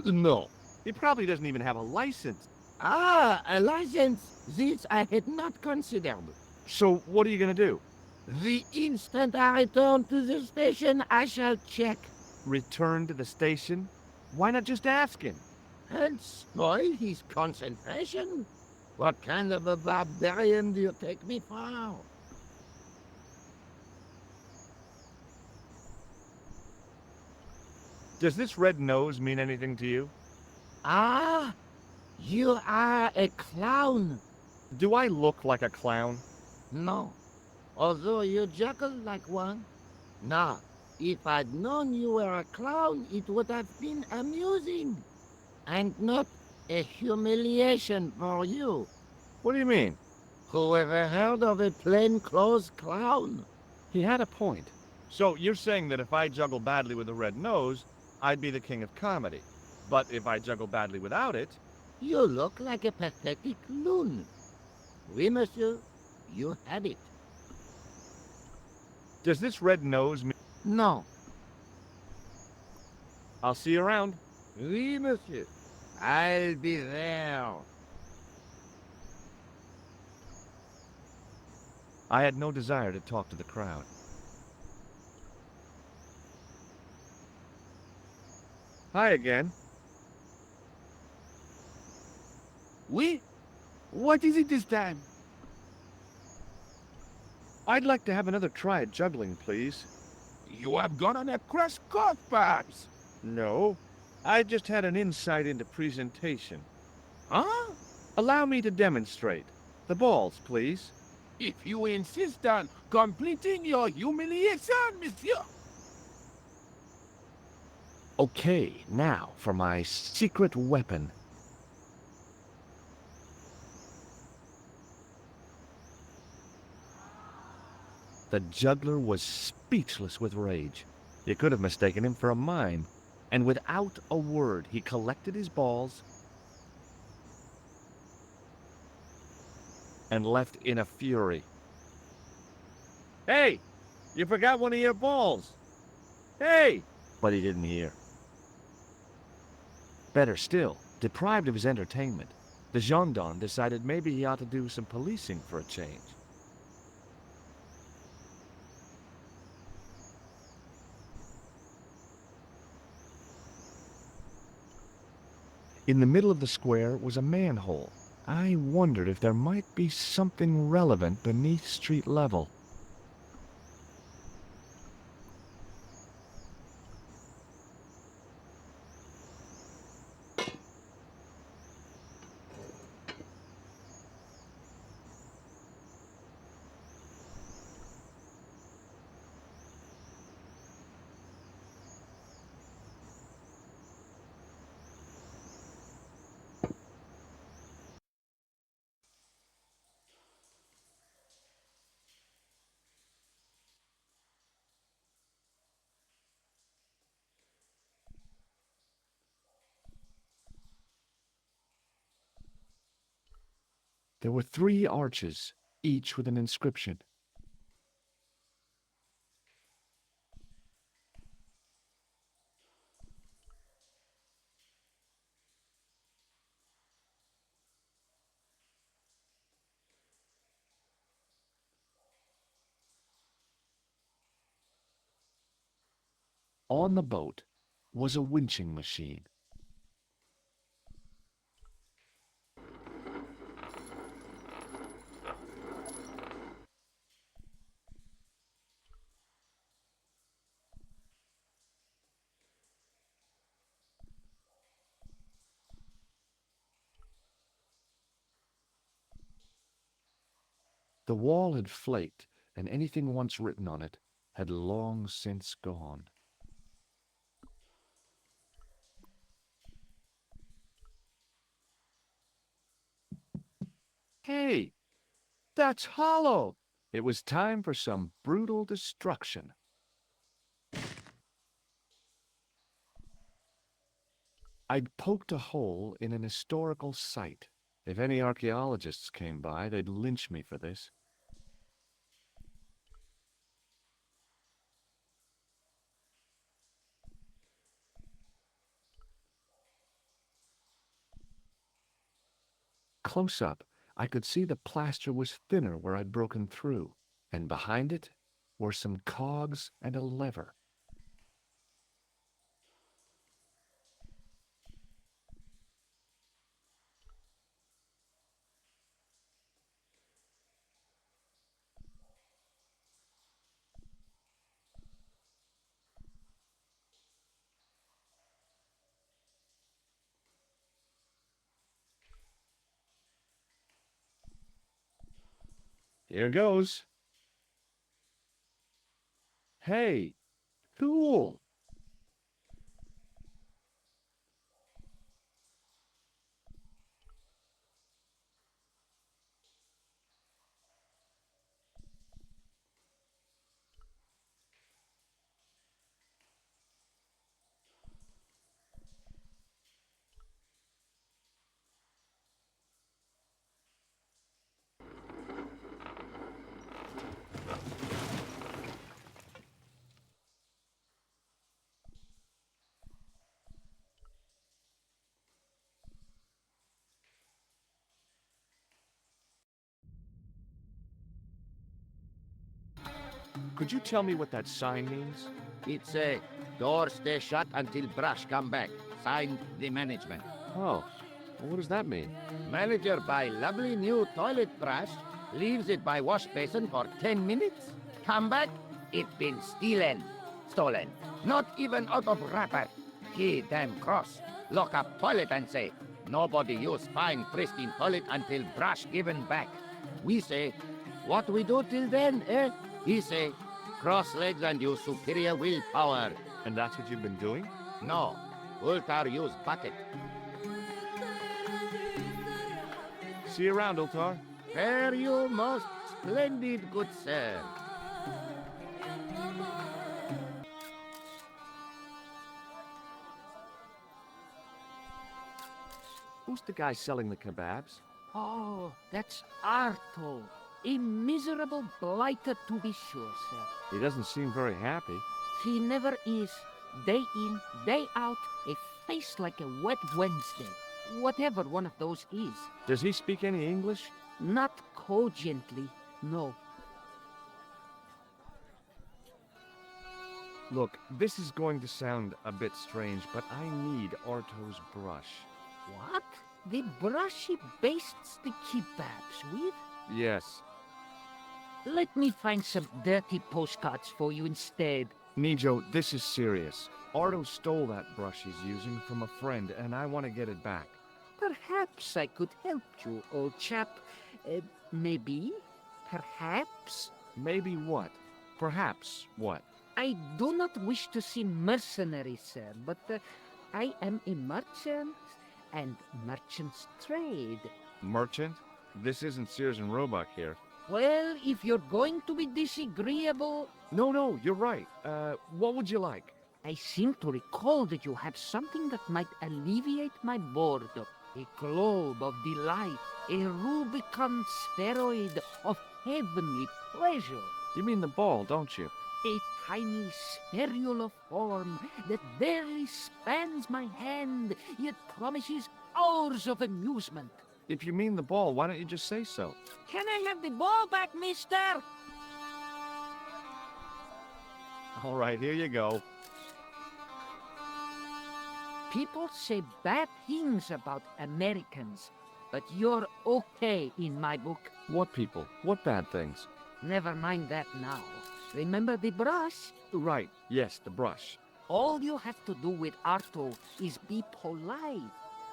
No. He probably doesn't even have a license. Ah, a license. This I had not considered. So what are you gonna do? The instant I return to the station, I shall check. Return to the station? Why not just ask him? And spoil his concentration? What kind of a barbarian do you take me for? Does this red nose mean anything to you? Ah, you are a clown. Do I look like a clown? No, although you juggle like one. Now, if I'd known you were a clown, it would have been amusing. And not a humiliation for you. What do you mean? Who ever heard of a plainclothes clown? He had a point. So you're saying that if I juggle badly with a red nose, I'd be the king of comedy. But if I juggle badly without it... You look like a pathetic loon. Oui, monsieur, you have it. Does this red nose mean... No. I'll see you around. Oui, monsieur. I'll be there. I had no desire to talk to the crowd. Hi again. Oui? What is it this time? I'd like to have another try at juggling, please. You have gone on a crash course, perhaps? No, I just had an insight into presentation. Huh? Allow me to demonstrate. The balls, please. If you insist on completing your humiliation, monsieur. Okay, now for my secret weapon. The juggler was speechless with rage. You could have mistaken him for a mime. And without a word, he collected his balls and left in a fury. Hey, you forgot one of your balls. Hey! But he didn't hear. Better still, deprived of his entertainment, the gendarme decided maybe he ought to do some policing for a change. In the middle of the square was a manhole. I wondered if there might be something relevant beneath street level. There were 3 arches, each with an inscription. On the boat was a winching machine. The wall had flaked, and anything once written on it had long since gone. Hey, that's hollow! It was time for some brutal destruction. I'd poked a hole in an historical site. If any archaeologists came by, they'd lynch me for this. Close up, I could see the plaster was thinner where I'd broken through, and behind it were some cogs and a lever. Here goes. Hey, cool. Could you tell me what that sign means? It's a door stay shut until brush come back. Signed, the management. Oh, well, what does that mean? Manager buy lovely new toilet brush, leaves it by wash basin for 10 minutes. Come back, it been stolen. Not even out of wrapper. He damn cross. Lock up toilet and say, nobody use fine pristine toilet until brush given back. We say, what we do till then, eh? He say, cross legs and use superior willpower. And that's what you've been doing? No, Ultar use bucket. See you around, Ultar. Fare you most splendid, good sir. Who's the guy selling the kebabs? Oh, that's Arto. A miserable blighter to be sure, sir. He doesn't seem very happy. He never is. Day in, day out, a face like a wet Wednesday. Whatever one of those is. Does he speak any English? Not cogently, no. Look, this is going to sound a bit strange, but I need Arto's brush. What? The brush he bastes the kebabs with? Yes. Let me find some dirty postcards for you instead. Nijo, this is serious. Arto stole that brush he's using from a friend, and I want to get it back. Perhaps I could help you, old chap. Maybe? Perhaps? Maybe what? Perhaps what? I do not wish to seem mercenary, sir, but I am a merchant, and merchants trade. Merchant? This isn't Sears and Roebuck here. Well, if you're going to be disagreeable... No, you're right. What would you like? I seem to recall that you have something that might alleviate my boredom. A globe of delight, a Rubicon spheroid of heavenly pleasure. You mean the ball, don't you? A tiny spherule of form that barely spans my hand, yet promises hours of amusement. If you mean the ball, why don't you just say so? Can I have the ball back, mister? All right, here you go. People say bad things about Americans, but you're okay in my book. What people? What bad things? Never mind that now. Remember the brush? Right, yes, the brush. All you have to do with Arto is be polite.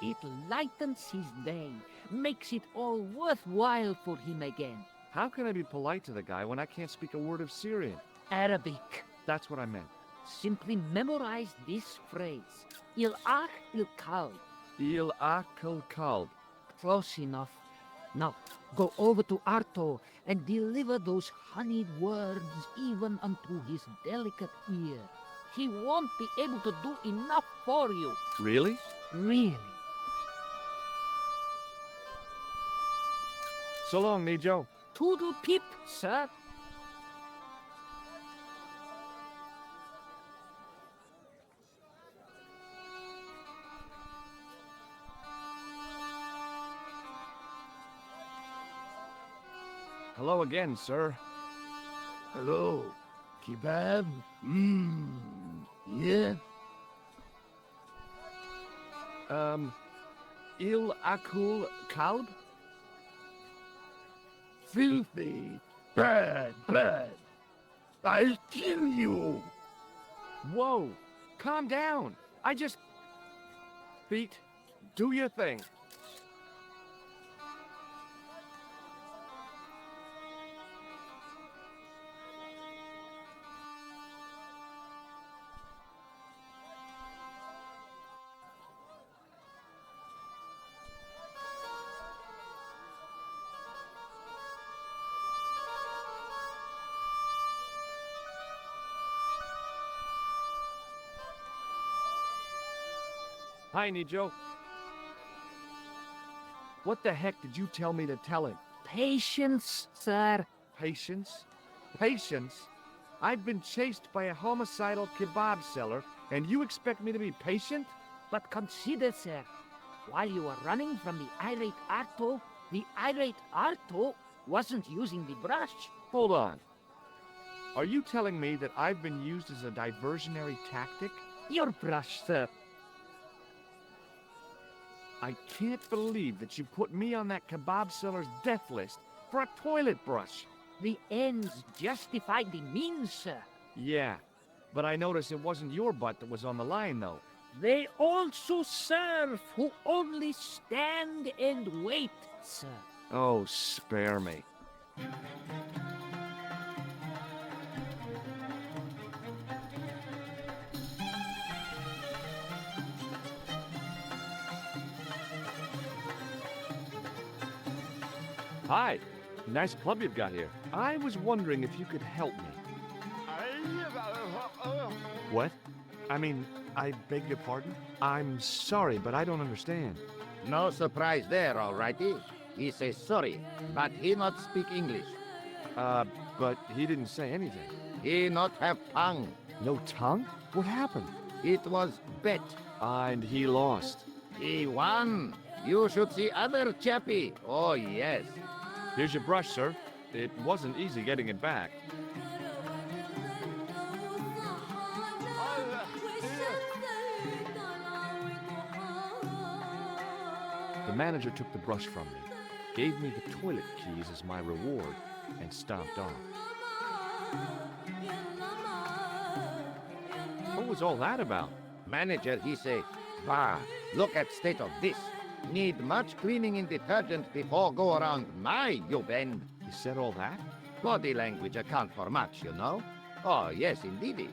It lightens his day, makes it all worthwhile for him again. How can I be polite to the guy when I can't speak a word of Syrian? Arabic. That's what I meant. Simply memorize this phrase. Il ach il kalb. Il akal kalb. Close enough. Now, go over to Arto and deliver those honeyed words even unto his delicate ear. He won't be able to do enough for you. Really? Really. So long, Nijo. Toodle pip, sir. Hello again, sir. Hello. Kebab? Yeah? Il akul kalb? Filthy. Bad. I'll kill you. Whoa! Calm down! Feet, do your thing. Hi, Nijo. What the heck did you tell me to tell him? Patience, sir. Patience? Patience? I've been chased by a homicidal kebab seller, and you expect me to be patient? But consider, sir, while you were running from the irate Arto wasn't using the brush. Hold on. Are you telling me that I've been used as a diversionary tactic? Your brush, sir. I can't believe that you put me on that kebab seller's death list for a toilet brush. The ends justify the means, sir. Yeah, but I noticed it wasn't your butt that was on the line, though. They also serve who only stand and wait, sir. Oh, spare me. Hi. Nice club you've got here. I was wondering if you could help me. What? I mean, I beg your pardon? I'm sorry, but I don't understand. No surprise there, alrighty. He says sorry, but he not speak English. But he didn't say anything. He not have tongue. No tongue? What happened? It was bet. And he lost. He won. You should see other chappie. Oh, yes. Here's your brush, sir. It wasn't easy getting it back. The manager took the brush from me, gave me the toilet keys as my reward, and stomped off. What was all that about? Manager, he say, bah, look at state of this. Need much cleaning in detergent before go around my you bend. He said all that? Body language account for much, you know. Oh, yes, indeedy.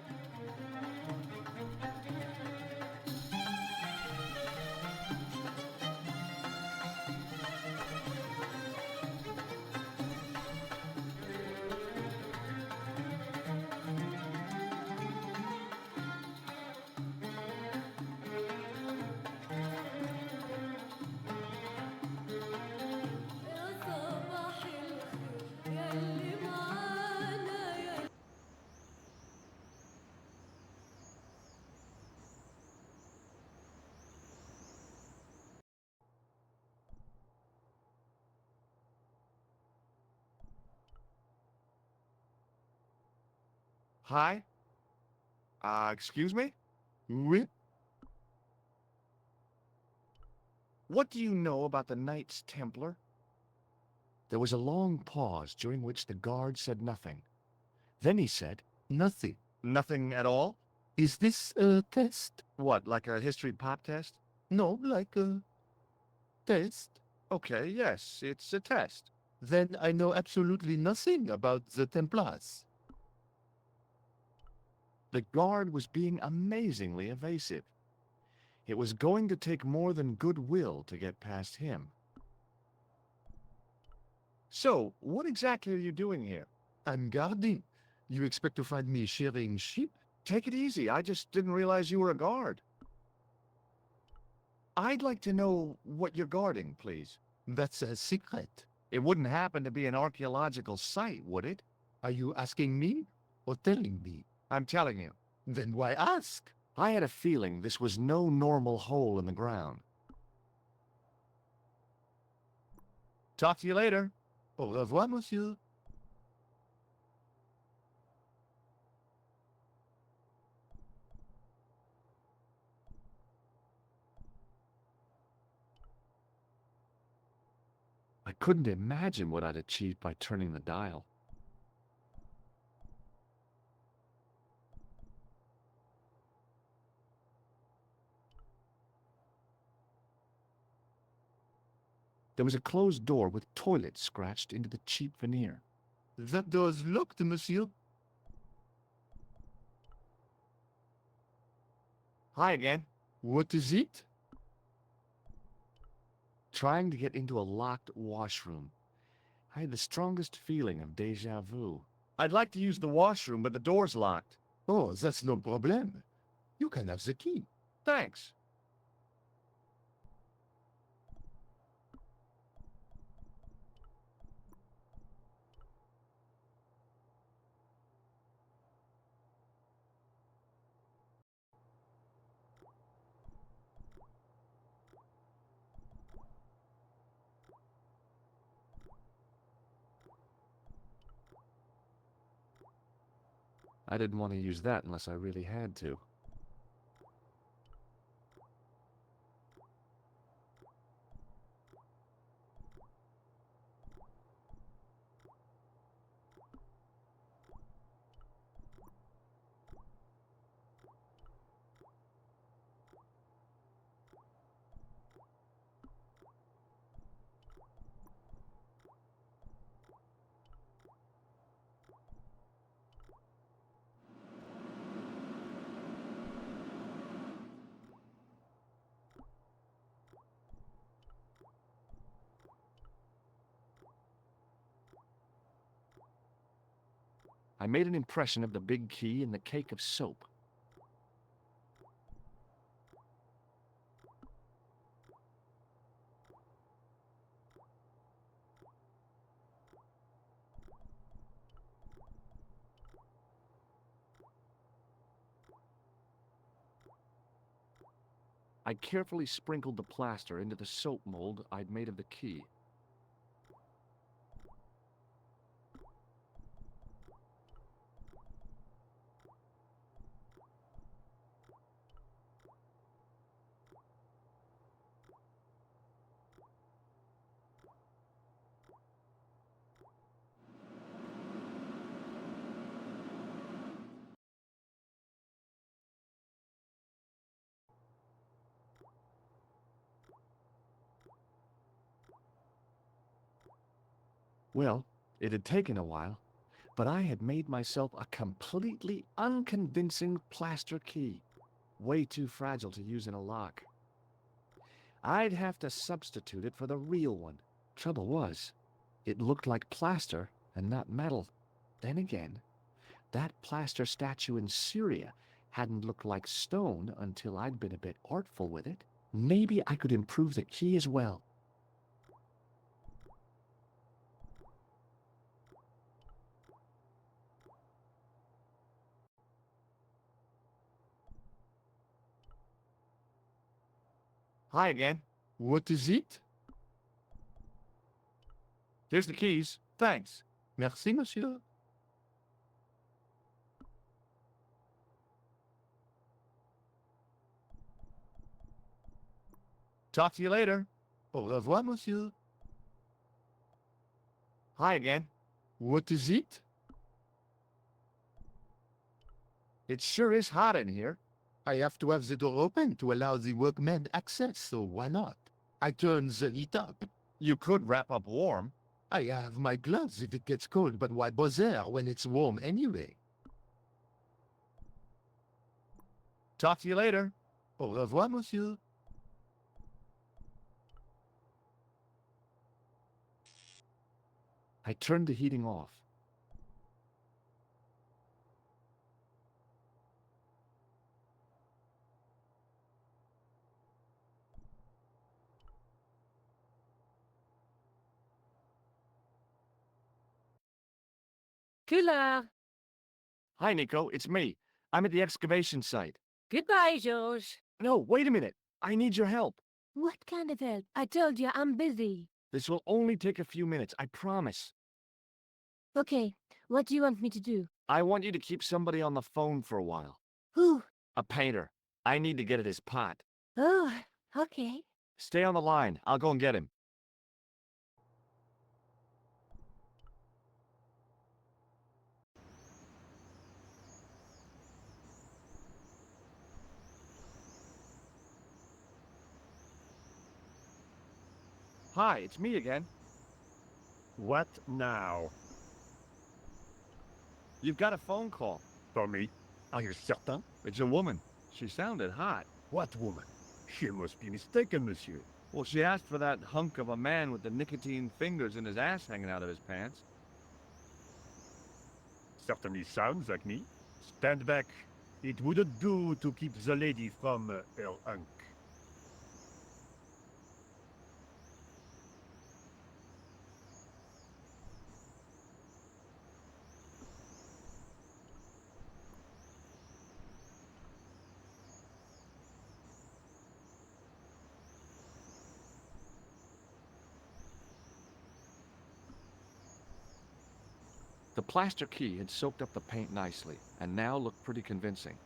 Hi? Excuse me? Oui? What do you know about the Knights Templar? There was a long pause during which the guard said nothing. Then he said, Nothing. nothing at all? Is this a test? What, like a history pop test? No, like a test. Okay, yes, it's a test. Then I know absolutely nothing about the Templars. The guard was being amazingly evasive. It was going to take more than goodwill to get past him. So, what exactly are you doing here? I'm guarding. You expect to find me shearing sheep? Take it easy, I just didn't realize you were a guard. I'd like to know what you're guarding, please. That's a secret. It wouldn't happen to be an archaeological site, would it? Are you asking me or telling me? I'm telling you. Then why ask? I had a feeling this was no normal hole in the ground. Talk to you later. Au revoir, monsieur. I couldn't imagine what I'd achieved by turning the dial. There was a closed door with toilet scratched into the cheap veneer. That door's locked, monsieur. Hi again. What is it? Trying to get into a locked washroom. I had the strongest feeling of déjà vu. I'd like to use the washroom, but the door's locked. Oh, that's no problem. You can have the key. Thanks. I didn't want to use that unless I really had to. I made an impression of the big key in the cake of soap. I carefully sprinkled the plaster into the soap mold I'd made of the key. Well, it had taken a while, but I had made myself a completely unconvincing plaster key. Way too fragile to use in a lock. I'd have to substitute it for the real one. Trouble was, it looked like plaster and not metal. Then again, that plaster statue in Syria hadn't looked like stone until I'd been a bit artful with it. Maybe I could improve the key as well. Hi again. What is it? Here's the keys. Thanks. Merci, monsieur. Talk to you later. Au revoir, monsieur. Hi again. What is it? It sure is hot in here. I have to have the door open to allow the workmen access, so why not? I turn the heat up. You could wrap up warm. I have my gloves if it gets cold, but why bother when it's warm anyway? Talk to you later. Au revoir, monsieur. I turned the heating off. Couleur. Hi, Nico. It's me. I'm at the excavation site. Goodbye, George. No, wait a minute. I need your help. What kind of help? I told you I'm busy. This will only take a few minutes, I promise. Okay, what do you want me to do? I want you to keep somebody on the phone for a while. Who? A painter. I need to get at his pot. Oh, okay. Stay on the line. I'll go and get him. Hi, it's me again. What now? You've got a phone call. For me? Are you certain? It's a woman. She sounded hot. What woman? She must be mistaken, monsieur. Well, she asked for that hunk of a man with the nicotine fingers in his ass hanging out of his pants. Certainly sounds like me. Stand back. It wouldn't do to keep the lady from her hunk. The plaster key had soaked up the paint nicely, and now looked pretty convincing.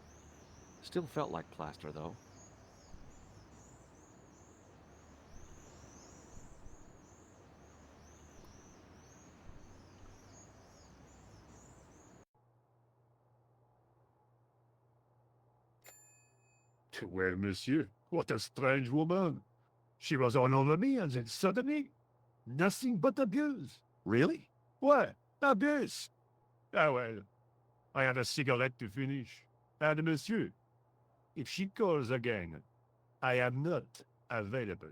Still felt like plaster, though. Well, monsieur, what a strange woman. She was all over me, and then suddenly, nothing but abuse. Really? What? Abuse? Ah well, I had a cigarette to finish. And monsieur, if she calls again, I am not available.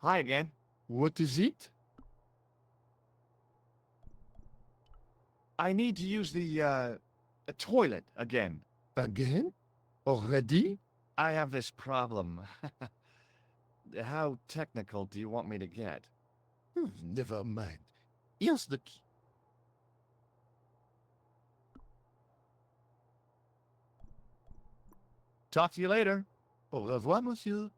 Hi again. What is it? I need to use the toilet again. Again? Already? I have this problem. How technical do you want me to get? Never mind. Here's the key. Talk to you later. Au revoir, monsieur.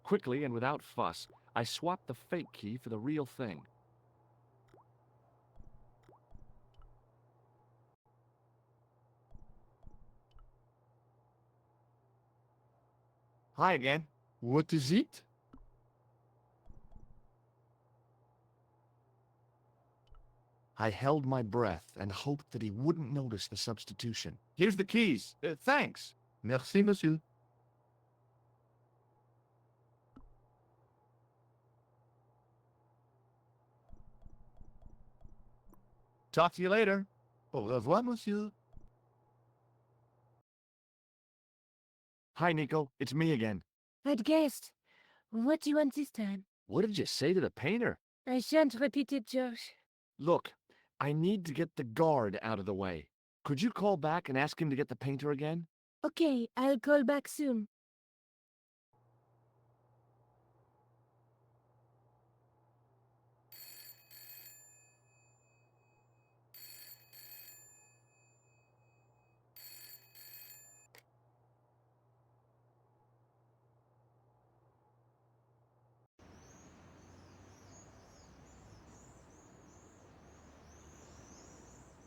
Quickly and without fuss, I swapped the fake key for the real thing. Hi again. What is it? I held my breath and hoped that he wouldn't notice the substitution. Here's the keys. Thanks. Merci, monsieur. Talk to you later. Au revoir, monsieur. Hi, Nico. It's me again. I'd guessed. What do you want this time? What did you say to the painter? I shan't repeat it, Josh. Look, I need to get the guard out of the way. Could you call back and ask him to get the painter again? Okay, I'll call back soon.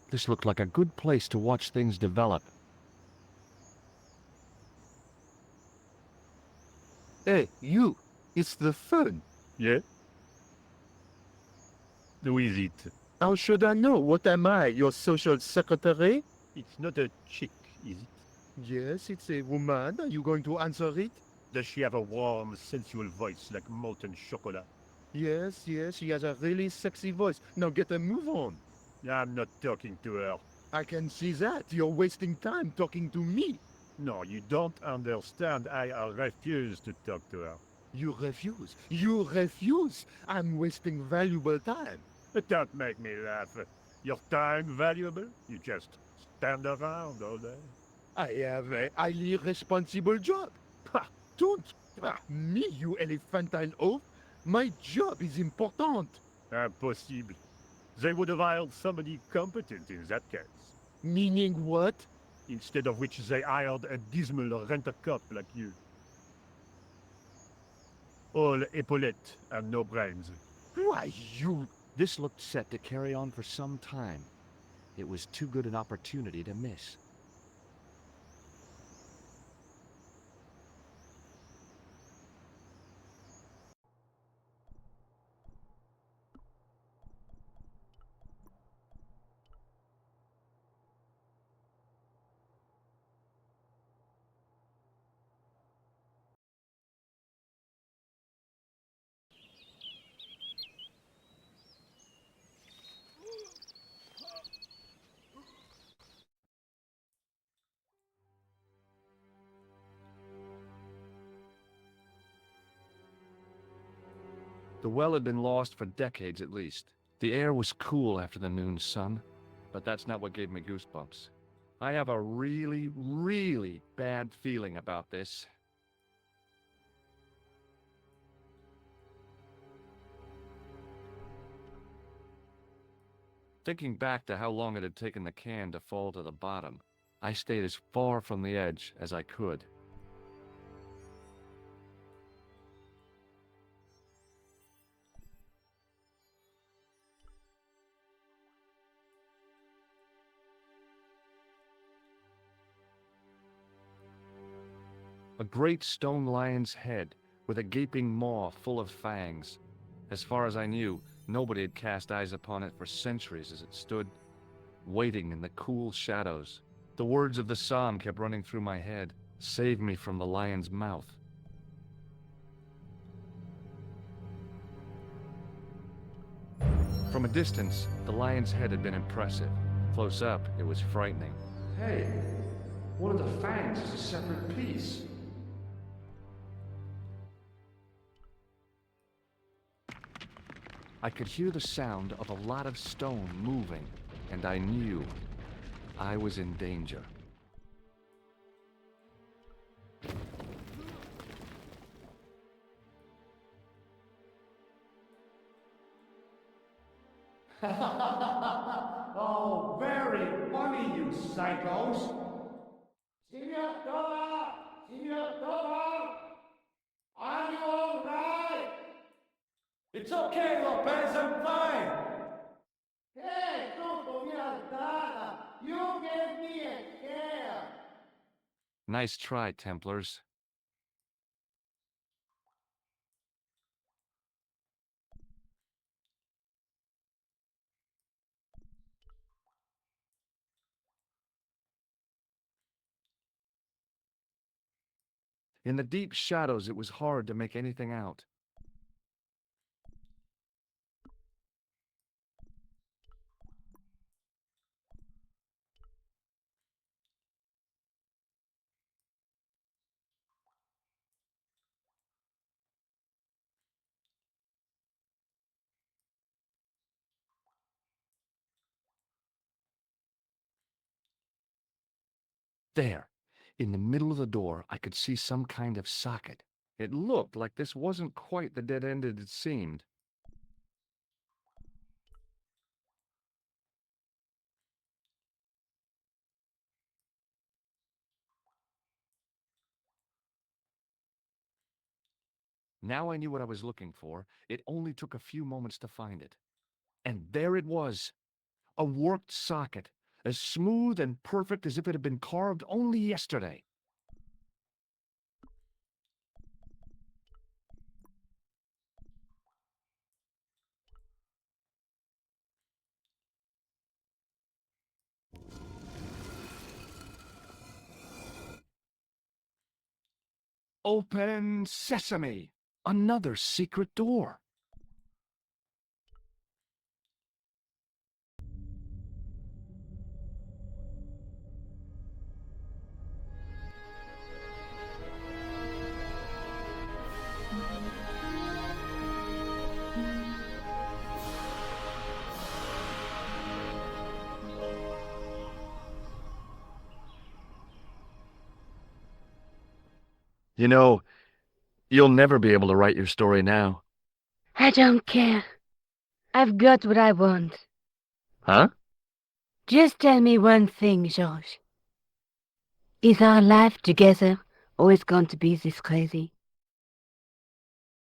This looked like a good place to watch things develop. Hey, you. It's the phone. Yeah? Who is it? How should I know? What am I, your social secretary? It's not a chick, is it? Yes, it's a woman. Are you going to answer it? Does she have a warm, sensual voice like molten chocolate? Yes, she has a really sexy voice. Now get a move on. I'm not talking to her. I can see that. You're wasting time talking to me. No, you don't understand. I refuse to talk to her. You refuse. You refuse. I'm wasting valuable time. Don't make me laugh. Your time valuable? You just stand around all day. I have a highly responsible job. Ha, don't. Me, you elephantine oaf. My job is important. Impossible. They would have hired somebody competent in that case. Meaning what? Instead of which they hired a dismal rent-a-cop like you. All epaulettes and no brains. Why, you... This looked set to carry on for some time. It was too good an opportunity to miss. The well had been lost for decades at least. The air was cool after the noon sun, but that's not what gave me goosebumps. I have a really, really bad feeling about this. Thinking back to how long it had taken the can to fall to the bottom, I stayed as far from the edge as I could. A great stone lion's head, with a gaping maw full of fangs. As far as I knew, nobody had cast eyes upon it for centuries as it stood, waiting in the cool shadows. The words of the psalm kept running through my head. Save me from the lion's mouth. From a distance, the lion's head had been impressive. Close up, it was frightening. Hey, one of the fangs is a separate piece. I could hear the sound of a lot of stone moving, and I knew I was in danger. Oh, very funny, you psychos! Signor Dora! Signor Dora! Are you all right? It's okay, Lopez, I'm fine! Hey, tutto mia data! You gave me a scare! Nice try, Templars. In the deep shadows, it was hard to make anything out. There, in the middle of the door, I could see some kind of socket. It looked like this wasn't quite the dead end it seemed. Now I knew what I was looking for. It only took a few moments to find it. And there it was, a worked socket, as smooth and perfect as if it had been carved only yesterday. Open sesame! Another secret door. You know, you'll never be able to write your story now. I don't care. I've got what I want. Huh? Just tell me one thing, George. Is our life together always going to be this crazy?